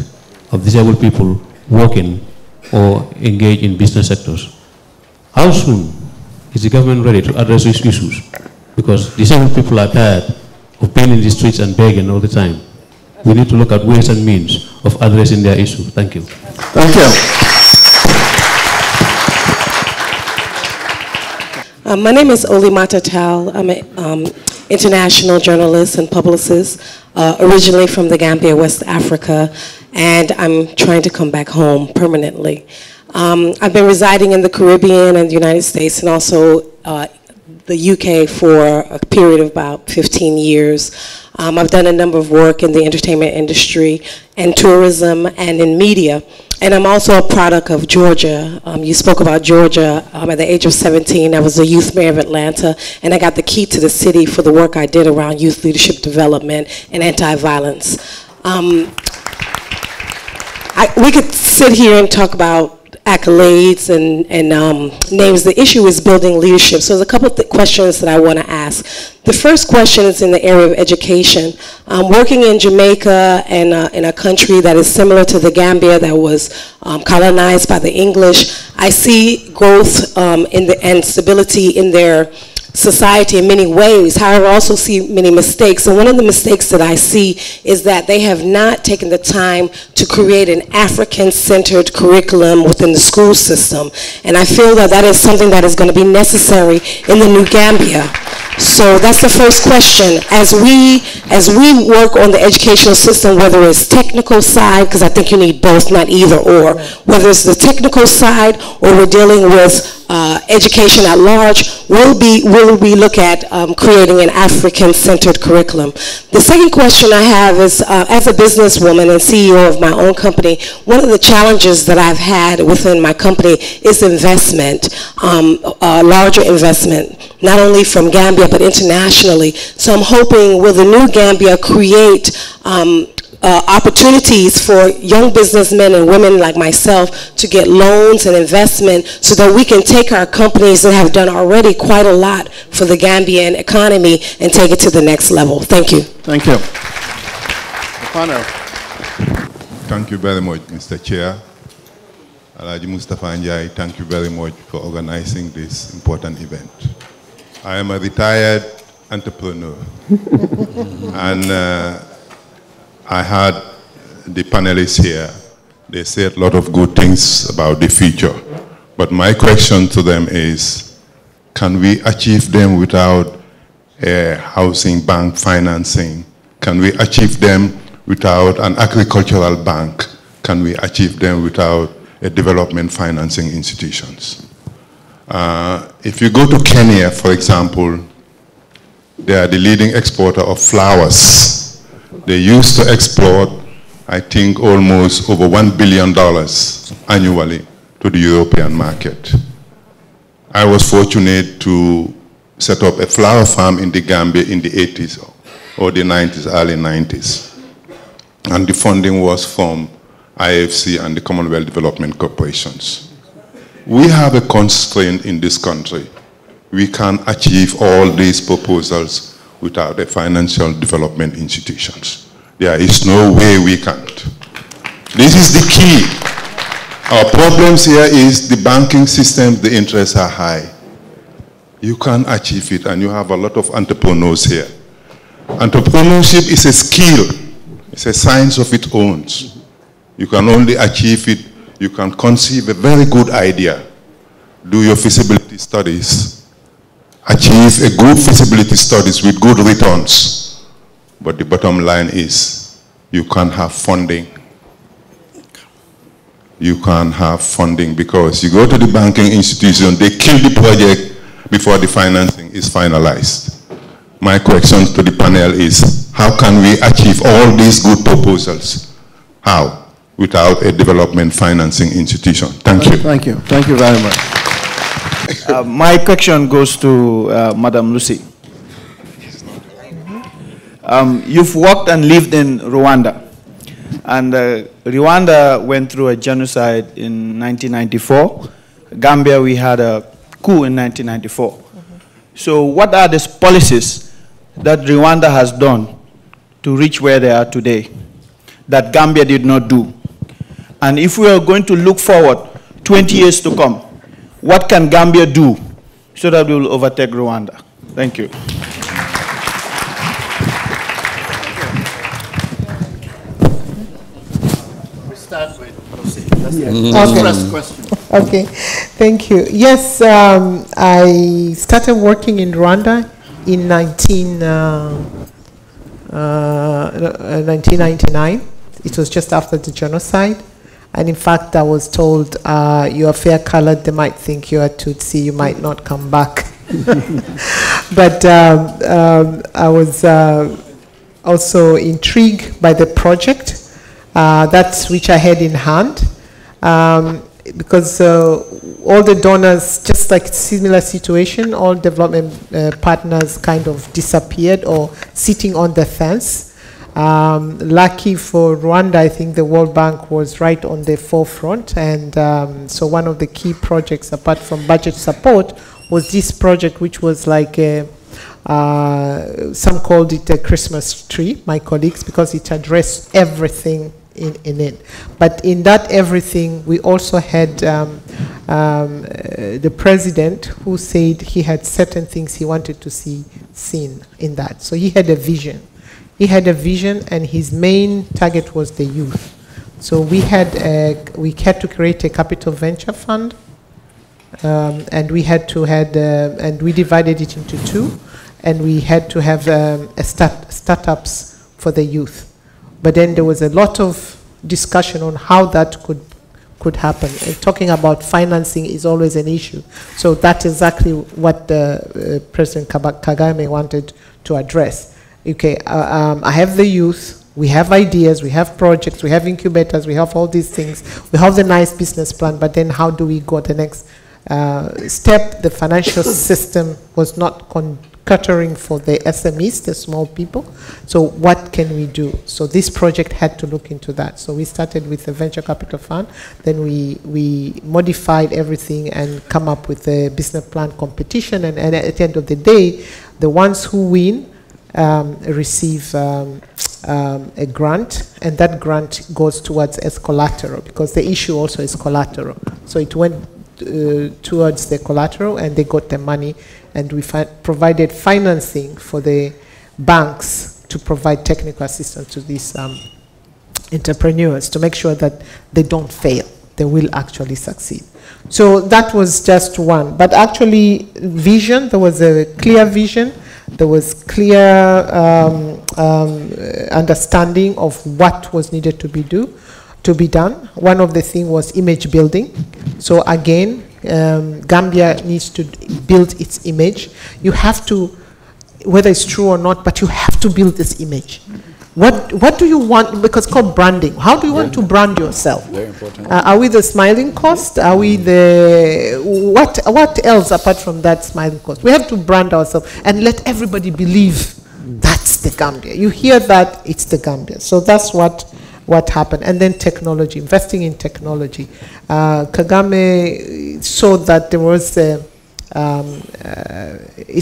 of disabled people working or engage in business sectors. How soon is the government ready to address these issues? Because disabled people are tired of being in the streets and begging all the time. We need to look at ways and means of addressing their issue. Thank you. Thank you. My name is Olimata Tal. I'm an international journalist and publicist, originally from the Gambia, West Africa, and I'm trying to come back home permanently. I've been residing in the Caribbean and the United States and also the UK for a period of about 15 years. I've done a number of work in the entertainment industry and tourism and in media. And I'm also a product of Georgia. You spoke about Georgia. At the age of 17, I was the youth mayor of Atlanta, and I got the key to the city for the work I did around youth leadership development and anti-violence. We could sit here and talk about accolades and names. The issue is building leadership. So there's a couple of questions that I want to ask. The first question is in the area of education. Working in Jamaica and in a country that is similar to the Gambia that was colonized by the English, I see growth and stability in their society in many ways. However, I also see many mistakes. And one of the mistakes that I see is that they have not taken the time to create an African-centered curriculum within the school system. And I feel that that is something that is going to be necessary in the new Gambia. So that's the first question. As we work on the educational system, whether it's technical side, because I think you need both, not either or, whether it's the technical side or we're dealing with education at large, will we look at creating an African-centered curriculum? The second question I have is, as a businesswoman and CEO of my own company, one of the challenges that I've had within my company is investment, larger investment, not only from Gambia but internationally. So I'm hoping, will the new Gambia create opportunities for young businessmen and women like myself to get loans and investment so that we can take our companies that have done already quite a lot for the Gambian economy and take it to the next level. Thank you. Thank you. Thank you very much, Mr. Chair. Alhaji Mustafa Njai, thank you very much for organizing this important event. I am a retired entrepreneur and I had the panelists here, they said a lot of good things about the future. But my question to them is, can we achieve them without a housing bank financing? Can we achieve them without an agricultural bank? Can we achieve them without a development financing institutions? If you go to Kenya, for example, they are the leading exporter of flowers. They used to export, I think, almost over $1 billion annually to the European market. I was fortunate to set up a flower farm in the Gambia in the 80s or the 90s, early 90s. And the funding was from IFC and the Commonwealth Development Corporations. We have a constraint in this country. We can't achieve all these proposals without a financial development institutions. There is no way we can't. This is the key. Our problems here is the banking system, the interests are high. You can't achieve it, and you have a lot of entrepreneurs here. Entrepreneurship is a skill. It's a science of its own. You can only achieve it, you can conceive a very good idea, do your feasibility studies, achieve a good feasibility studies with good returns. But the bottom line is, you can't have funding. You can't have funding because you go to the banking institution, they kill the project before the financing is finalized. My question to the panel is, how can we achieve all these good proposals? How? Without a development financing institution. Thank you. Thank you. Thank you very much. My question goes to Madam Lucy. You've worked and lived in Rwanda. And Rwanda went through a genocide in 1994. Gambia, we had a coup in 1994. So what are the policies that Rwanda has done to reach where they are today that Gambia did not do? And if we are going to look forward 20 years to come, what can Gambia do so that we will overtake Rwanda? Thank you. We start with Lucy. That's the first question. Okay, thank you. Yes, I started working in Rwanda in 1999. It was just after the genocide. And in fact, I was told, you are fair colored, they might think you are Tutsi, you might not come back. But I was also intrigued by the project, that's which I had in hand. Because all the donors, just like similar situation, all development partners kind of disappeared or sitting on the fence. Lucky for Rwanda, I think the World Bank was right on the forefront, and so one of the key projects, apart from budget support, was this project, which was like some called it a Christmas tree, my colleagues, because it addressed everything in it. But in that everything, we also had the president who said he had certain things he wanted to see seen in that. So he had a vision. He had a vision, and his main target was the youth. So we had to create a capital venture fund, and we had to and we divided it into two, and we had to have startups for the youth. But then there was a lot of discussion on how that could happen. And talking about financing is always an issue. So that's exactly what President Kagame wanted to address. Okay, I have the youth, we have ideas, we have projects, we have incubators, we have all these things, we have the nice business plan, but then how do we go the next step? The financial system was not catering for the SMEs, the small people. So what can we do? So this project had to look into that. So we started with the venture capital fund, then we modified everything and come up with a business plan competition, and at the end of the day, the ones who win receive a grant, and that grant goes towards as collateral, because the issue also is collateral. So it went towards the collateral, and they got the money, and we provided financing for the banks to provide technical assistance to these entrepreneurs to make sure that they don't fail. They will actually succeed. So that was just one. But actually, vision, there was a clear vision. There was clear understanding of what was needed to be done. One of the things was image building. So again, Gambia needs to build its image. You have to, whether it's true or not, but you have to build this image. What do you want? Because it's called branding. How do you want to brand yourself? Very important. Are we the smiling coast? Are we the what else apart from that smiling coast? We have to brand ourselves and let everybody believe that's the Gambia. You hear that, it's the Gambia. So that's what happened. And then technology, investing in technology. Kagame saw that there was it's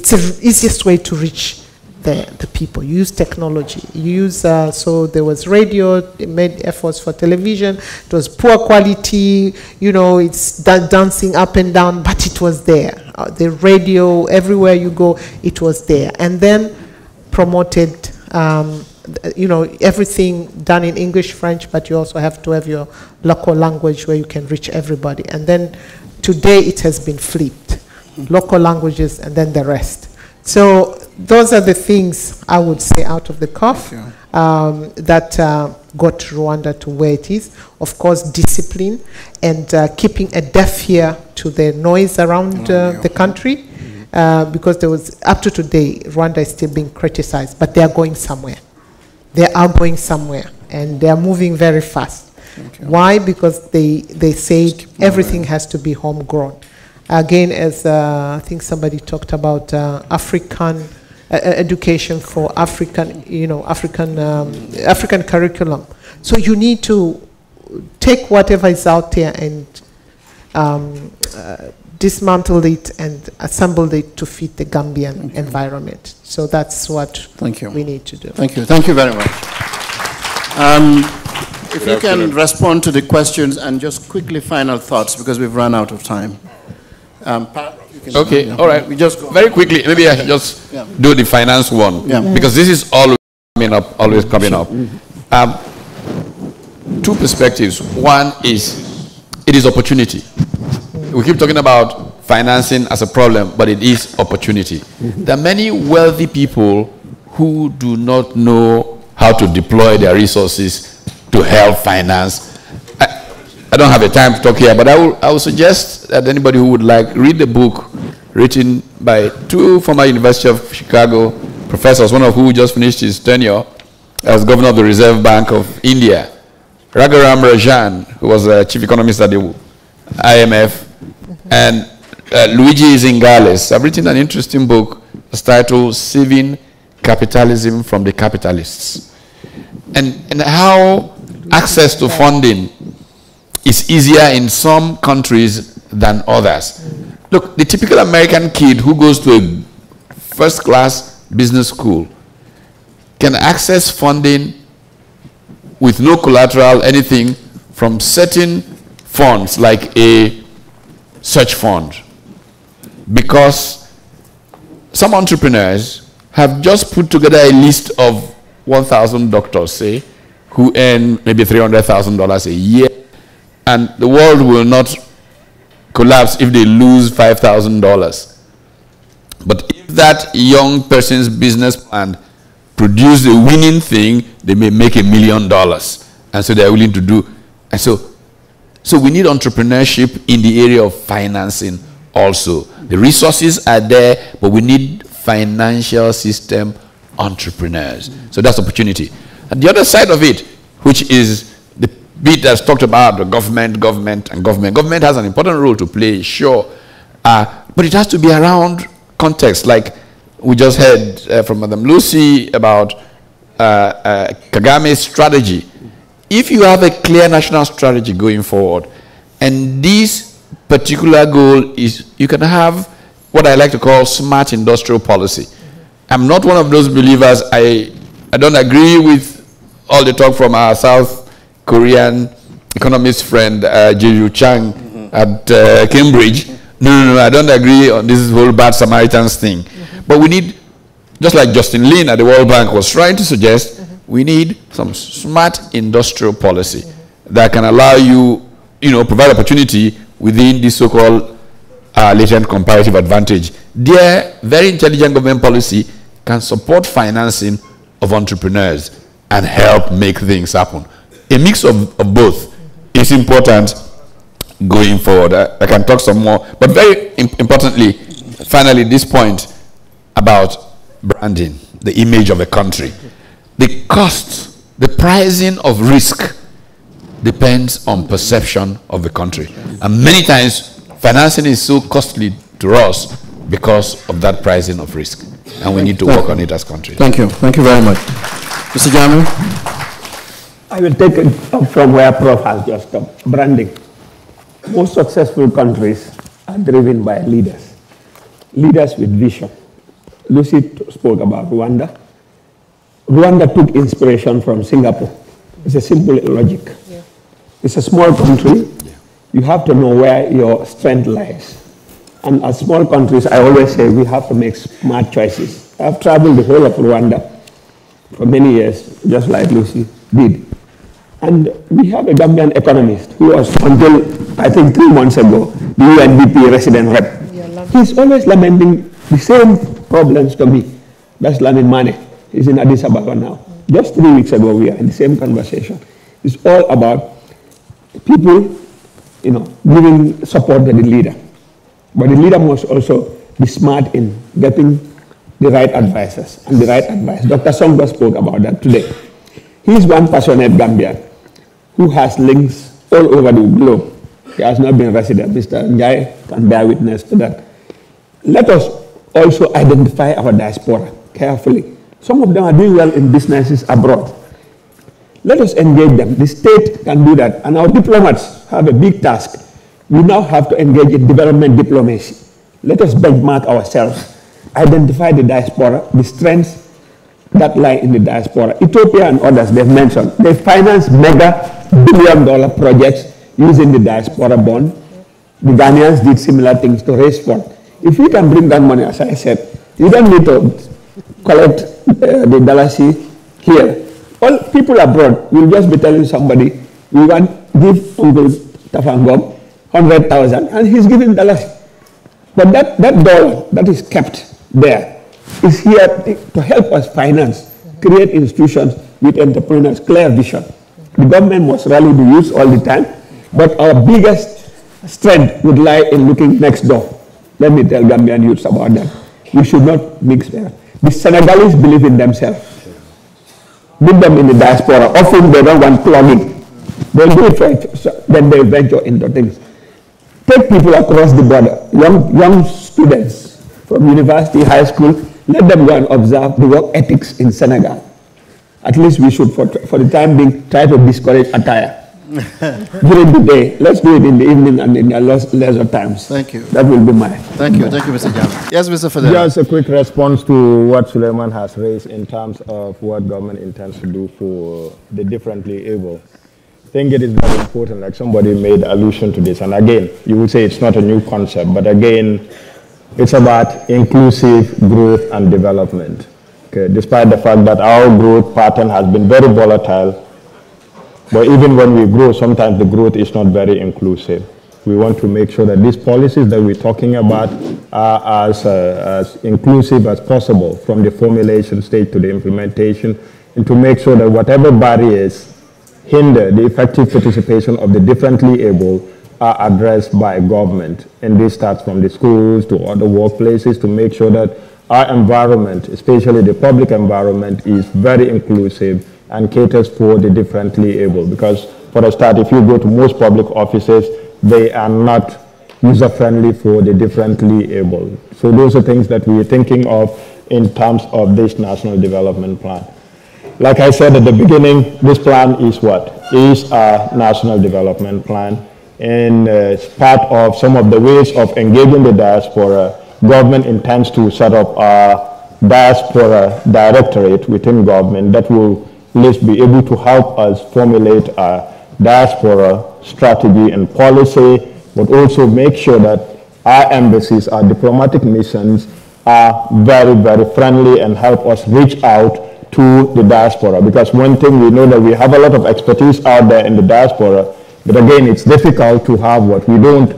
the easiest way to reach the people. You use technology. You use, so there was radio, they made efforts for television. It was poor quality, you know, it's dancing up and down, but it was there. The radio, everywhere you go, it was there. And then promoted, you know, everything done in English, French, but you also have to have your local language where you can reach everybody. And then today it has been flipped. Local languages and then the rest. So those are the things I would say out of the cuff that got Rwanda to where it is. Of course, discipline and keeping a deaf ear to the noise around the country, because there was, up to today, Rwanda is still being criticized, but they are going somewhere. They are going somewhere, and they are moving very fast. Why? Because they say everything has to be homegrown. Again, as I think somebody talked about African education for African, you know, African curriculum. So you need to take whatever is out there and dismantle it and assemble it to fit the Gambian environment. So that's what we need to do. Thank you. Thank you very much. If you can respond to the questions and just quickly final thoughts, because we've run out of time. Okay, all right. We just very quickly, maybe I should just do the finance one, because this is always coming up. Two perspectives. One is, it is opportunity. We keep talking about financing as a problem, but it is opportunity. There are many wealthy people who do not know how to deploy their resources to help finance. I don't have a time to talk here, but I will suggest that anybody who would like, read the book written by two former University of Chicago professors, one of who just finished his tenure as governor of the Reserve Bank of India, Raghuram Rajan, who was a chief economist at the IMF, and Luigi Zingales. I've written an interesting book. It's titled Saving Capitalism from the Capitalists, and how access to funding is easier in some countries than others. Look, the typical American kid who goes to a first-class business school can access funding with no collateral, anything, from certain funds like a search fund. Because some entrepreneurs have just put together a list of 1,000 doctors, say, who earn maybe $300,000 a year, and the world will not collapse if they lose $5,000. But if that young person's business plan produces a winning thing, they may make $1 million. And so they're willing to do. And so we need entrepreneurship in the area of financing also. The resources are there, but we need financial system entrepreneurs. So that's opportunity. And the other side of it, which is the bit that's talked about, the government. Government has an important role to play, sure. But it has to be around context. Like we just heard from Madam Lucy about Kagame's strategy. If you have a clear national strategy going forward, and this particular goal is, you can have what I like to call smart industrial policy. I'm not one of those believers. I don't agree with all the talk from our South Korean economist friend, Jeju Chang at Cambridge. No, I don't agree on this whole bad Samaritans thing. But we need, just like Justin Lin at the World Bank was trying to suggest, We need some smart industrial policy that can allow you, provide opportunity within this so-called latent comparative advantage. Their very intelligent government policy can support financing of entrepreneurs and help make things happen. A mix of both is important going forward. I can talk some more, but very importantly, finally, this point about branding, the image of a country. The cost, the pricing of risk depends on perception of the country. And many times, financing is so costly to us because of that pricing of risk. And we need to work on it as countries. Thank you. Thank you very much. Mr. Jammeh? I will take it up from where Prof has just stopped. Branding. Most successful countries are driven by leaders. Leaders with vision. Lucy spoke about Rwanda. Rwanda took inspiration from Singapore. It's a simple logic. Yeah. It's a small country. Yeah. You have to know where your strength lies. And as small countries, I always say we have to make smart choices. I've traveled the whole of Rwanda for many years, just like Lucy did. And we have a Gambian economist who was, until I think 3 months ago, the UNDP resident rep. He's always lamenting the same problems to me. That's Lamin Mane. He's in Addis Ababa now. Just 3 weeks ago, we are in the same conversation. It's all about people, giving support to the leader. But the leader must also be smart in getting the right advisors and the right advice. Dr. Songo spoke about that today. He's one passionate Gambian who has links all over the globe. He has not been resident. Mr. Njai can bear witness to that. Let us also identify our diaspora carefully. Some of them are doing well in businesses abroad. Let us engage them. The state can do that. And our diplomats have a big task. We now have to engage in development diplomacy. Let us benchmark ourselves, identify the diaspora, the strengths that lie in the diaspora. Ethiopia and others they've mentioned, they finance mega billion-dollar projects using the diaspora bond. The Ghanaians did similar things to raise funds. If we can bring that money, as I said, you don't need to collect the dollars here. All people abroad will just be telling somebody, we want to give Uncle Tafangom 100,000, and he's giving dollars. But that dollar that is kept there is here to help us finance, create institutions with entrepreneurs, clear vision. The government must rally the youth all the time, but our biggest strength would lie in looking next door. Let me tell Gambian youths about that. We should not mix there. The Senegalese believe in themselves. Meet them in the diaspora. Often they don't want clogging. They'll do it right, then they'll venture into things. Take people across the border, young students from university, high school, let them go and observe the work ethics in Senegal. At least we should, for the time being, try to discourage attire. During the day, let's do it in the evening and in the leisure times. Thank you. That will be mine. Thank you, Mr. Jammeh. Yes, Mr. Fadel. Just a quick response to what Suleiman has raised in terms of what government intends to do for the differently able. I think it is very important, like somebody made allusion to this, and again, you would say it's not a new concept, but again, it's about inclusive growth and development. Okay, despite the fact that our growth pattern has been very volatile, but even when we grow, sometimes the growth is not very inclusive. We want to make sure that these policies that we're talking about are as inclusive as possible from the formulation stage to the implementation, and to make sure that whatever barriers hinder the effective participation of the differently able are addressed by government. And this starts from the schools to other workplaces to make sure that our environment, especially the public environment, is very inclusive and caters for the differently able. Because for a start, if you go to most public offices, they are not user-friendly for the differently able. So those are things that we are thinking of in terms of this National Development Plan. Like I said at the beginning, this plan is what? Is a National Development Plan. And it's part of some of the ways of engaging the diaspora. Government intends to set up a diaspora directorate within government that will at least be able to help us formulate a diaspora strategy and policy, but also make sure that our embassies, our diplomatic missions are very, very friendly and help us reach out to the diaspora. Because one thing we know that we have a lot of expertise out there in the diaspora, but again, it's difficult to have what we don't,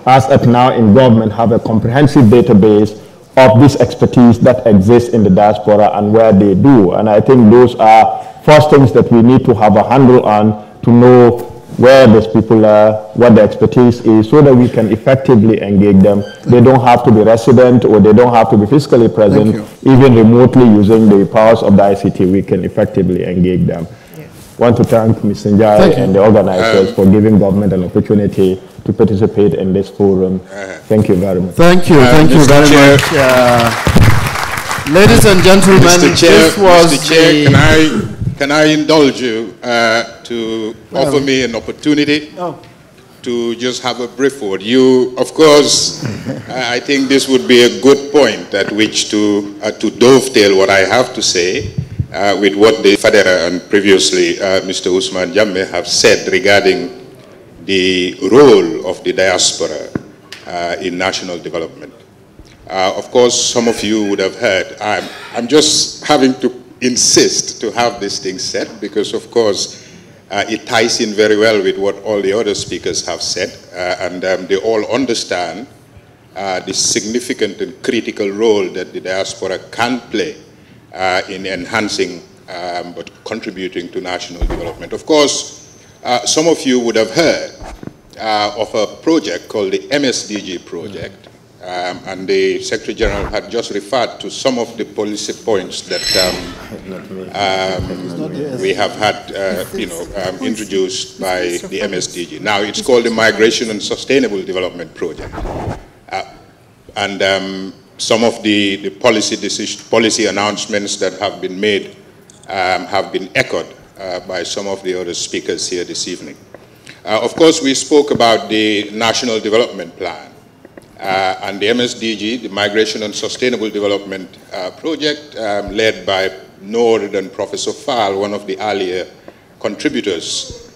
as at now in government, have a comprehensive database of this expertise that exists in the diaspora and where they do. And I think those are first things that we need to have a handle on, to know where these people are, what the expertise is, so that we can effectively engage them. They don't have to be resident, or they don't have to be physically present. Even remotely using the powers of the ICT, we can effectively engage them. I want to thank Mr. Njai and the organizers for giving government an opportunity to participate in this forum. Thank you very much. Thank you very much. Ladies and gentlemen, Mr. Chair, this was Mr. Chair, can I indulge you to offer me an opportunity to just have a brief word? You, of course, I think this would be a good point at which to dovetail what I have to say with what the Federer and previously Mr. Ousman Jammeh have said regarding the role of the diaspora in national development. Of course, some of you would have heard, I'm just having to insist to have this thing said because, of course, it ties in very well with what all the other speakers have said, and they all understand the significant and critical role that the diaspora can play in enhancing but contributing to national development. Of course, some of you would have heard of a project called the MSDG project, and the Secretary General had just referred to some of the policy points that we have had, introduced by the MSDG. Now it's called the Migration and Sustainable Development Project, and some of the policy announcements that have been made have been echoed by some of the other speakers here this evening. Of course, we spoke about the National Development Plan and the MSDG, the Migration and Sustainable Development Project, led by no other than Professor Faye, one of the earlier contributors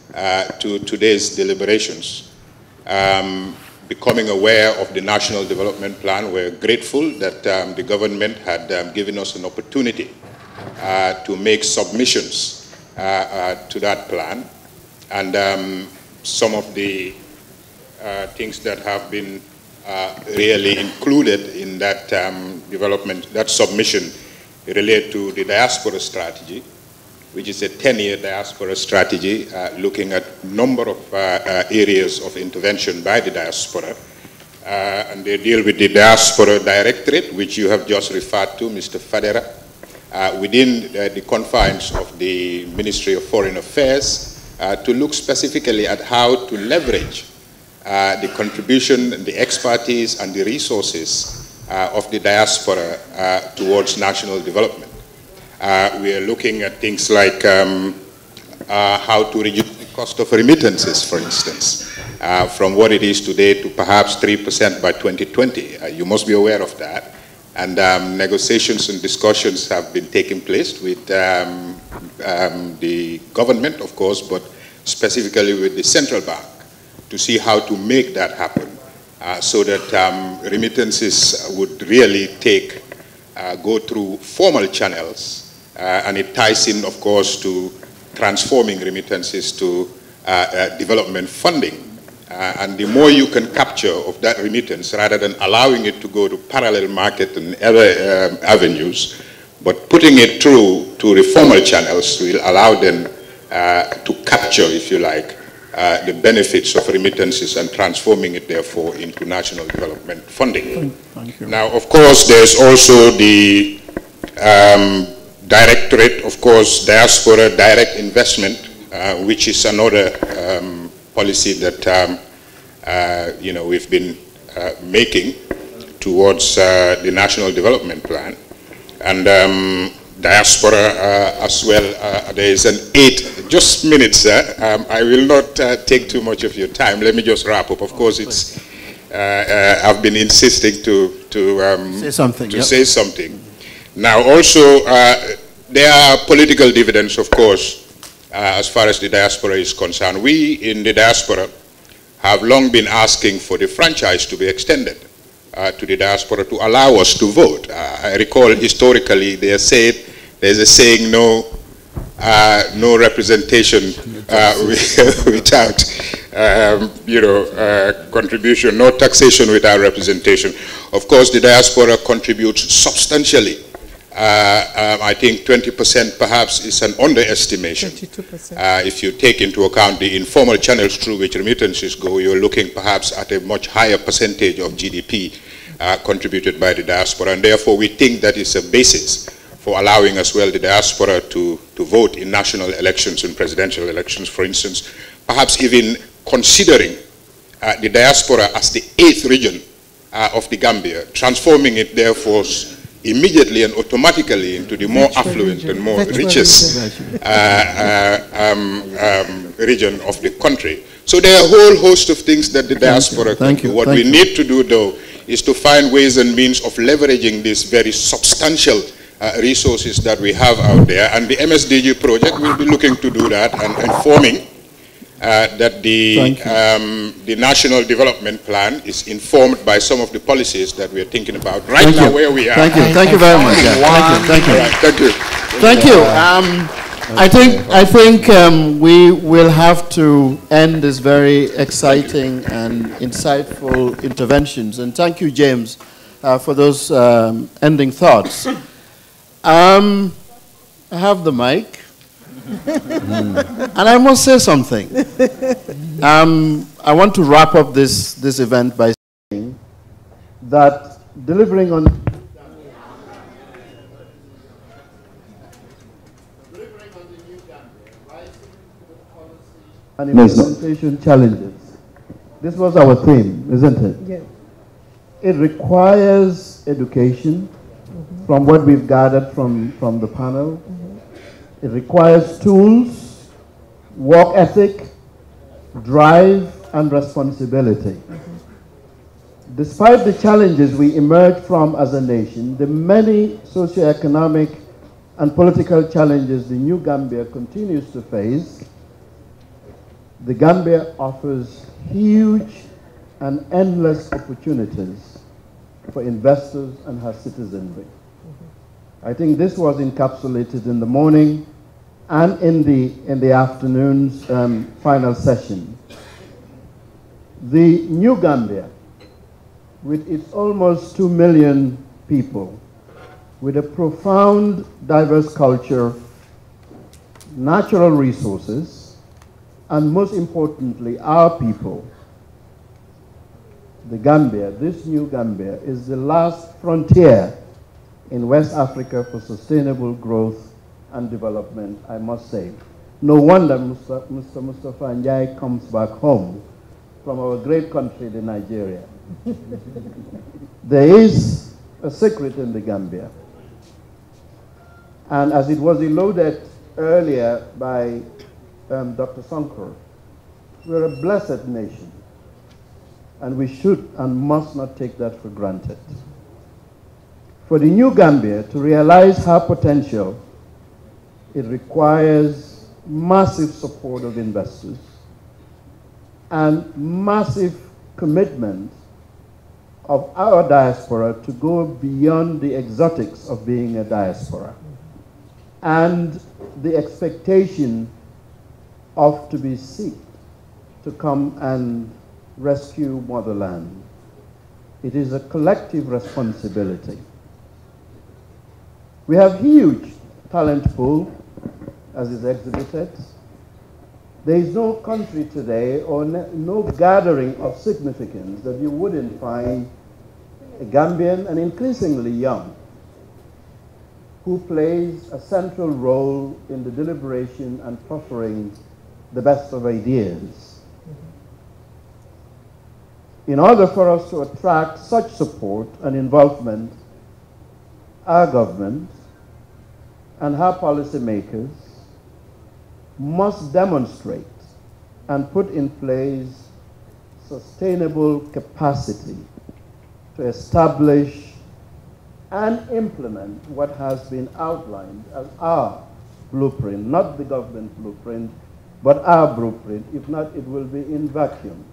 to today's deliberations. Becoming aware of the National Development Plan, we're grateful that the government had given us an opportunity to make submissions to that plan. And some of the things that have been really included in that that submission relate to the diaspora strategy, which is a 10-year diaspora strategy looking at a number of areas of intervention by the diaspora. And they deal with the Diaspora Directorate, which you have just referred to, Mr. Federer, within the confines of the Ministry of Foreign Affairs, to look specifically at how to leverage the contribution and the expertise and the resources of the diaspora towards national development. We are looking at things like how to reduce the cost of remittances, for instance, from what it is today to perhaps 3% by 2020. You must be aware of that. And negotiations and discussions have been taking place with the government, of course, but specifically with the central bank to see how to make that happen so that remittances would really go through formal channels, and it ties in, of course, to transforming remittances to development funding. And the more you can capture of that remittance, rather than allowing it to go to parallel market and other avenues, but putting it through to the formal channels will allow them to capture, if you like, the benefits of remittances and transforming it, therefore, into national development funding. Thank you. Now, of course, there's also the Directorate, of course, Diaspora Direct Investment, which is another policy that we've been making towards the National Development Plan. And diaspora as well, there is an 8, just minutes, I will not take too much of your time. Let me just wrap up. Of course, it's, I've been insisting to say something. Now, also, there are political dividends, of course, as far as the diaspora is concerned. We in the diaspora have long been asking for the franchise to be extended to the diaspora to allow us to vote. I recall historically they said there's a saying, no representation without, contribution, no taxation without representation. Of course, the diaspora contributes substantially. I think 20% perhaps is an underestimation. 22%. If you take into account the informal channels through which remittances go, you're looking perhaps at a much higher percentage of GDP contributed by the diaspora, and therefore we think that is a basis for allowing as well the diaspora to vote in national elections and presidential elections, for instance, perhaps even considering the diaspora as the 8th region of the Gambia, transforming it therefore immediately and automatically into the more affluent and more richest region of the country. So there are a whole host of things that the diaspora can do. What we need to do, though, is to find ways and means of leveraging these very substantial resources that we have out there. And the MSDG project will be looking to do that and informing that the National Development Plan is informed by some of the policies that we are thinking about right now where we are. Thank you very much. Thank you. I think we will have to end this very exciting and insightful interventions. And thank you, James, for those ending thoughts. I have the mic. And I must say something. I want to wrap up this event by saying that delivering on the new Gambia, rising to the policy and implementation challenges. This was our theme, isn't it? Yes. It requires education from what we've gathered from the panel. It requires tools, work ethic, drive, and responsibility. Despite the challenges we emerged from as a nation, the many socioeconomic and political challenges the new Gambia continues to face, the Gambia offers huge and endless opportunities for investors and her citizenry. I think this was encapsulated in the morning and in the afternoon's final session. The new Gambia, with its almost 2 million people, with a profound diverse culture, natural resources, and most importantly, our people, the Gambia, this new Gambia, is the last frontier in West Africa for sustainable growth and development, I must say. No wonder Mr. Mustafa Njai comes back home from our great country, the Nigeria. There is a secret in the Gambia. And as it was alluded earlier by Dr. Sankar, we're a blessed nation. And we should and must not take that for granted. For the new Gambia to realize her potential, it requires massive support of investors and massive commitment of our diaspora to go beyond the exotics of being a diaspora and the expectation of to be seeked to come and rescue motherland. It is a collective responsibility. We have huge talent pool, as is exhibited. There is no country today or no gathering of significance that you wouldn't find a Gambian, and increasingly young, who plays a central role in the deliberation and proffering the best of ideas. In order for us to attract such support and involvement, our government and her policymakers must demonstrate and put in place sustainable capacity to establish and implement what has been outlined as our blueprint, not the government blueprint, but our blueprint. If not, it will be in vacuum.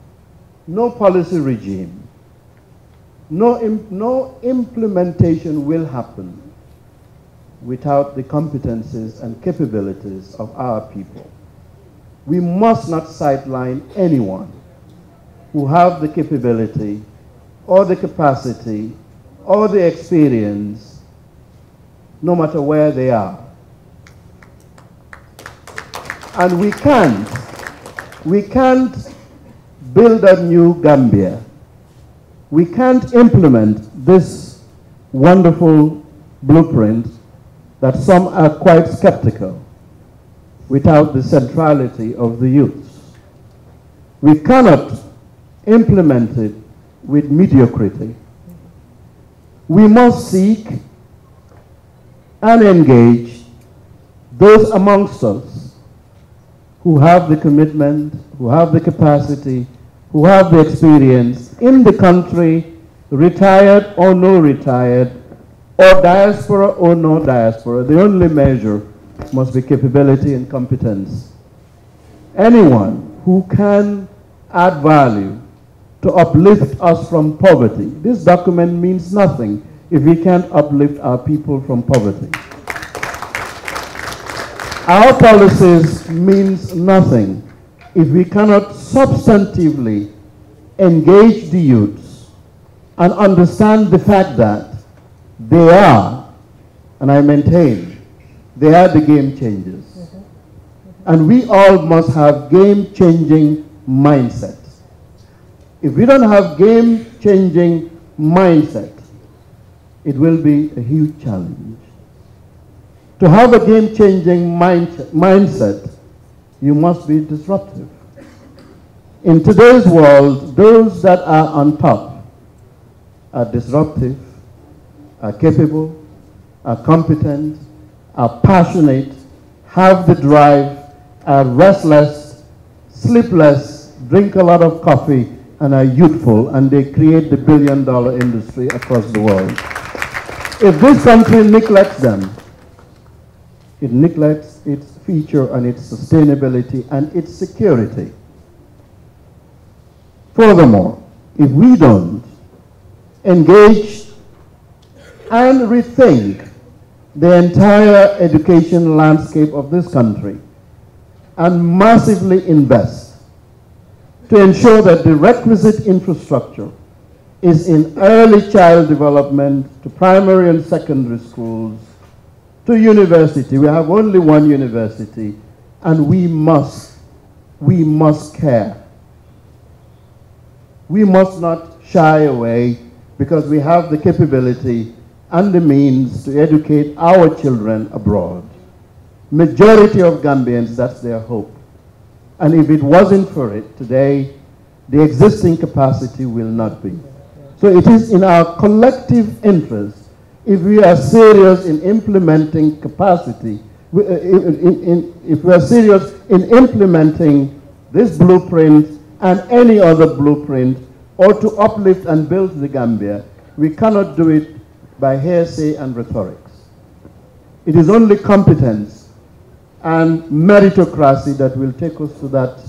No policy regime, no implementation will happen without the competencies and capabilities of our people. We must not sideline anyone who have the capability or the capacity or the experience, no matter where they are. And we can't build a new Gambia. We can't implement this wonderful blueprint that some are quite skeptical without the centrality of the youth. We cannot implement it with mediocrity. We must seek and engage those amongst us who have the commitment, who have the capacity, who have the experience in the country, retired or no retired, or diaspora or no diaspora. The only measure must be capability and competence. Anyone who can add value to uplift us from poverty. This document means nothing if we can't uplift our people from poverty. Our policies means nothing if we cannot substantively engage the youths and understand the fact that they are, and I maintain, they are the game changers. And we all must have game-changing mindset. If we don't have game-changing mindset, it will be a huge challenge. To have a game-changing mindset, you must be disruptive. In today's world, those that are on top are disruptive, are capable, are competent, are passionate, have the drive, are restless, sleepless, drink a lot of coffee, and are youthful, and they create the billion-dollar industry across the world. If this country neglects them, it neglects its future and its sustainability and its security. Furthermore, if we don't engage and rethink the entire education landscape of this country and massively invest to ensure that the requisite infrastructure is in early child development, to primary and secondary schools, to university. We have only one university, and we must care. We must not shy away because we have the capability and the means to educate our children abroad. Majority of Gambians, that's their hope. And if it wasn't for it today, the existing capacity will not be. So it is in our collective interest, if we are serious in implementing capacity, if we are serious in implementing this blueprint and any other blueprint, or to uplift and build the Gambia, we cannot do it by hearsay and rhetorics. It is only competence and meritocracy that will take us to that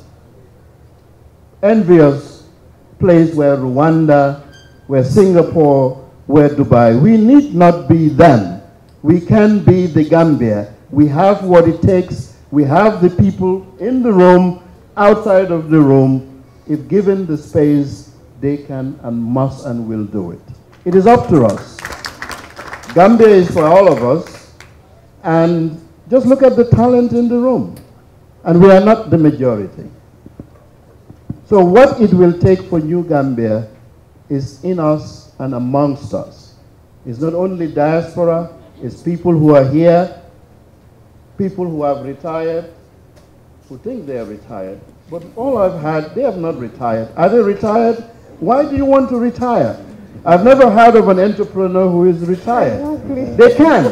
envious place where Rwanda, where Singapore, where Dubai. We need not be them. We can be the Gambia. We have what it takes. We have the people in the room, outside of the room. If given the space, they can and must and will do it. It is up to us. Gambia is for all of us. And just look at the talent in the room. And we are not the majority. So what it will take for New Gambia is in us and amongst us. It's not only diaspora, it's people who are here, people who have retired, who think they are retired. But all I've had, they have not retired. Are they retired? Why do you want to retire? I've never heard of an entrepreneur who is retired. They can't.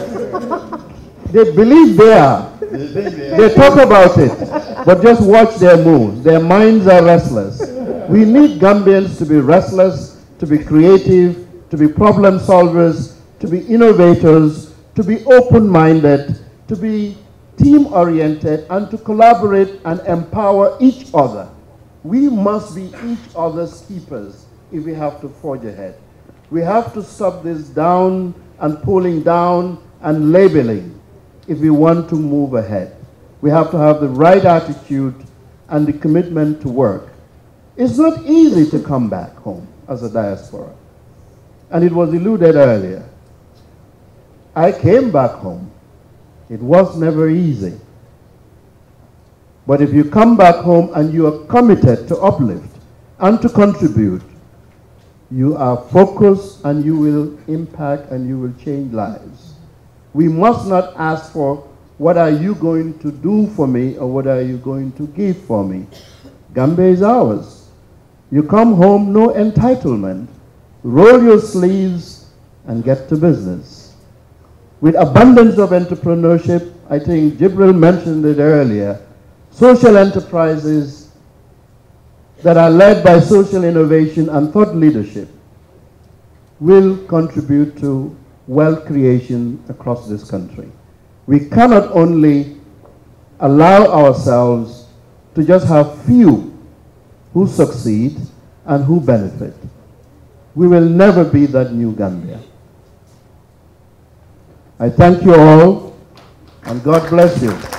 They believe they are. They talk about it, but just watch their moves. Their minds are restless. We need Gambians to be restless, to be creative, to be problem solvers, to be innovators, to be open-minded, to be team-oriented, and to collaborate and empower each other. We must be each other's keepers if we have to forge ahead. We have to stop this down and pulling down and labeling if we want to move ahead. We have to have the right attitude and the commitment to work. It's not easy to come back home as a diaspora. And it was alluded earlier. I came back home. It was never easy. But if you come back home and you are committed to uplift and to contribute, you are focused and you will impact and you will change lives. We must not ask for, what are you going to do for me, or what are you going to give for me? Gambia is ours. You come home, no entitlement. Roll your sleeves and get to business. With abundance of entrepreneurship, I think Jibril mentioned it earlier, social enterprises that are led by social innovation and thought leadership will contribute to wealth creation across this country. We cannot only allow ourselves to just have few who succeed and who benefit. We will never be that new Gambia. I thank you all, and God bless you.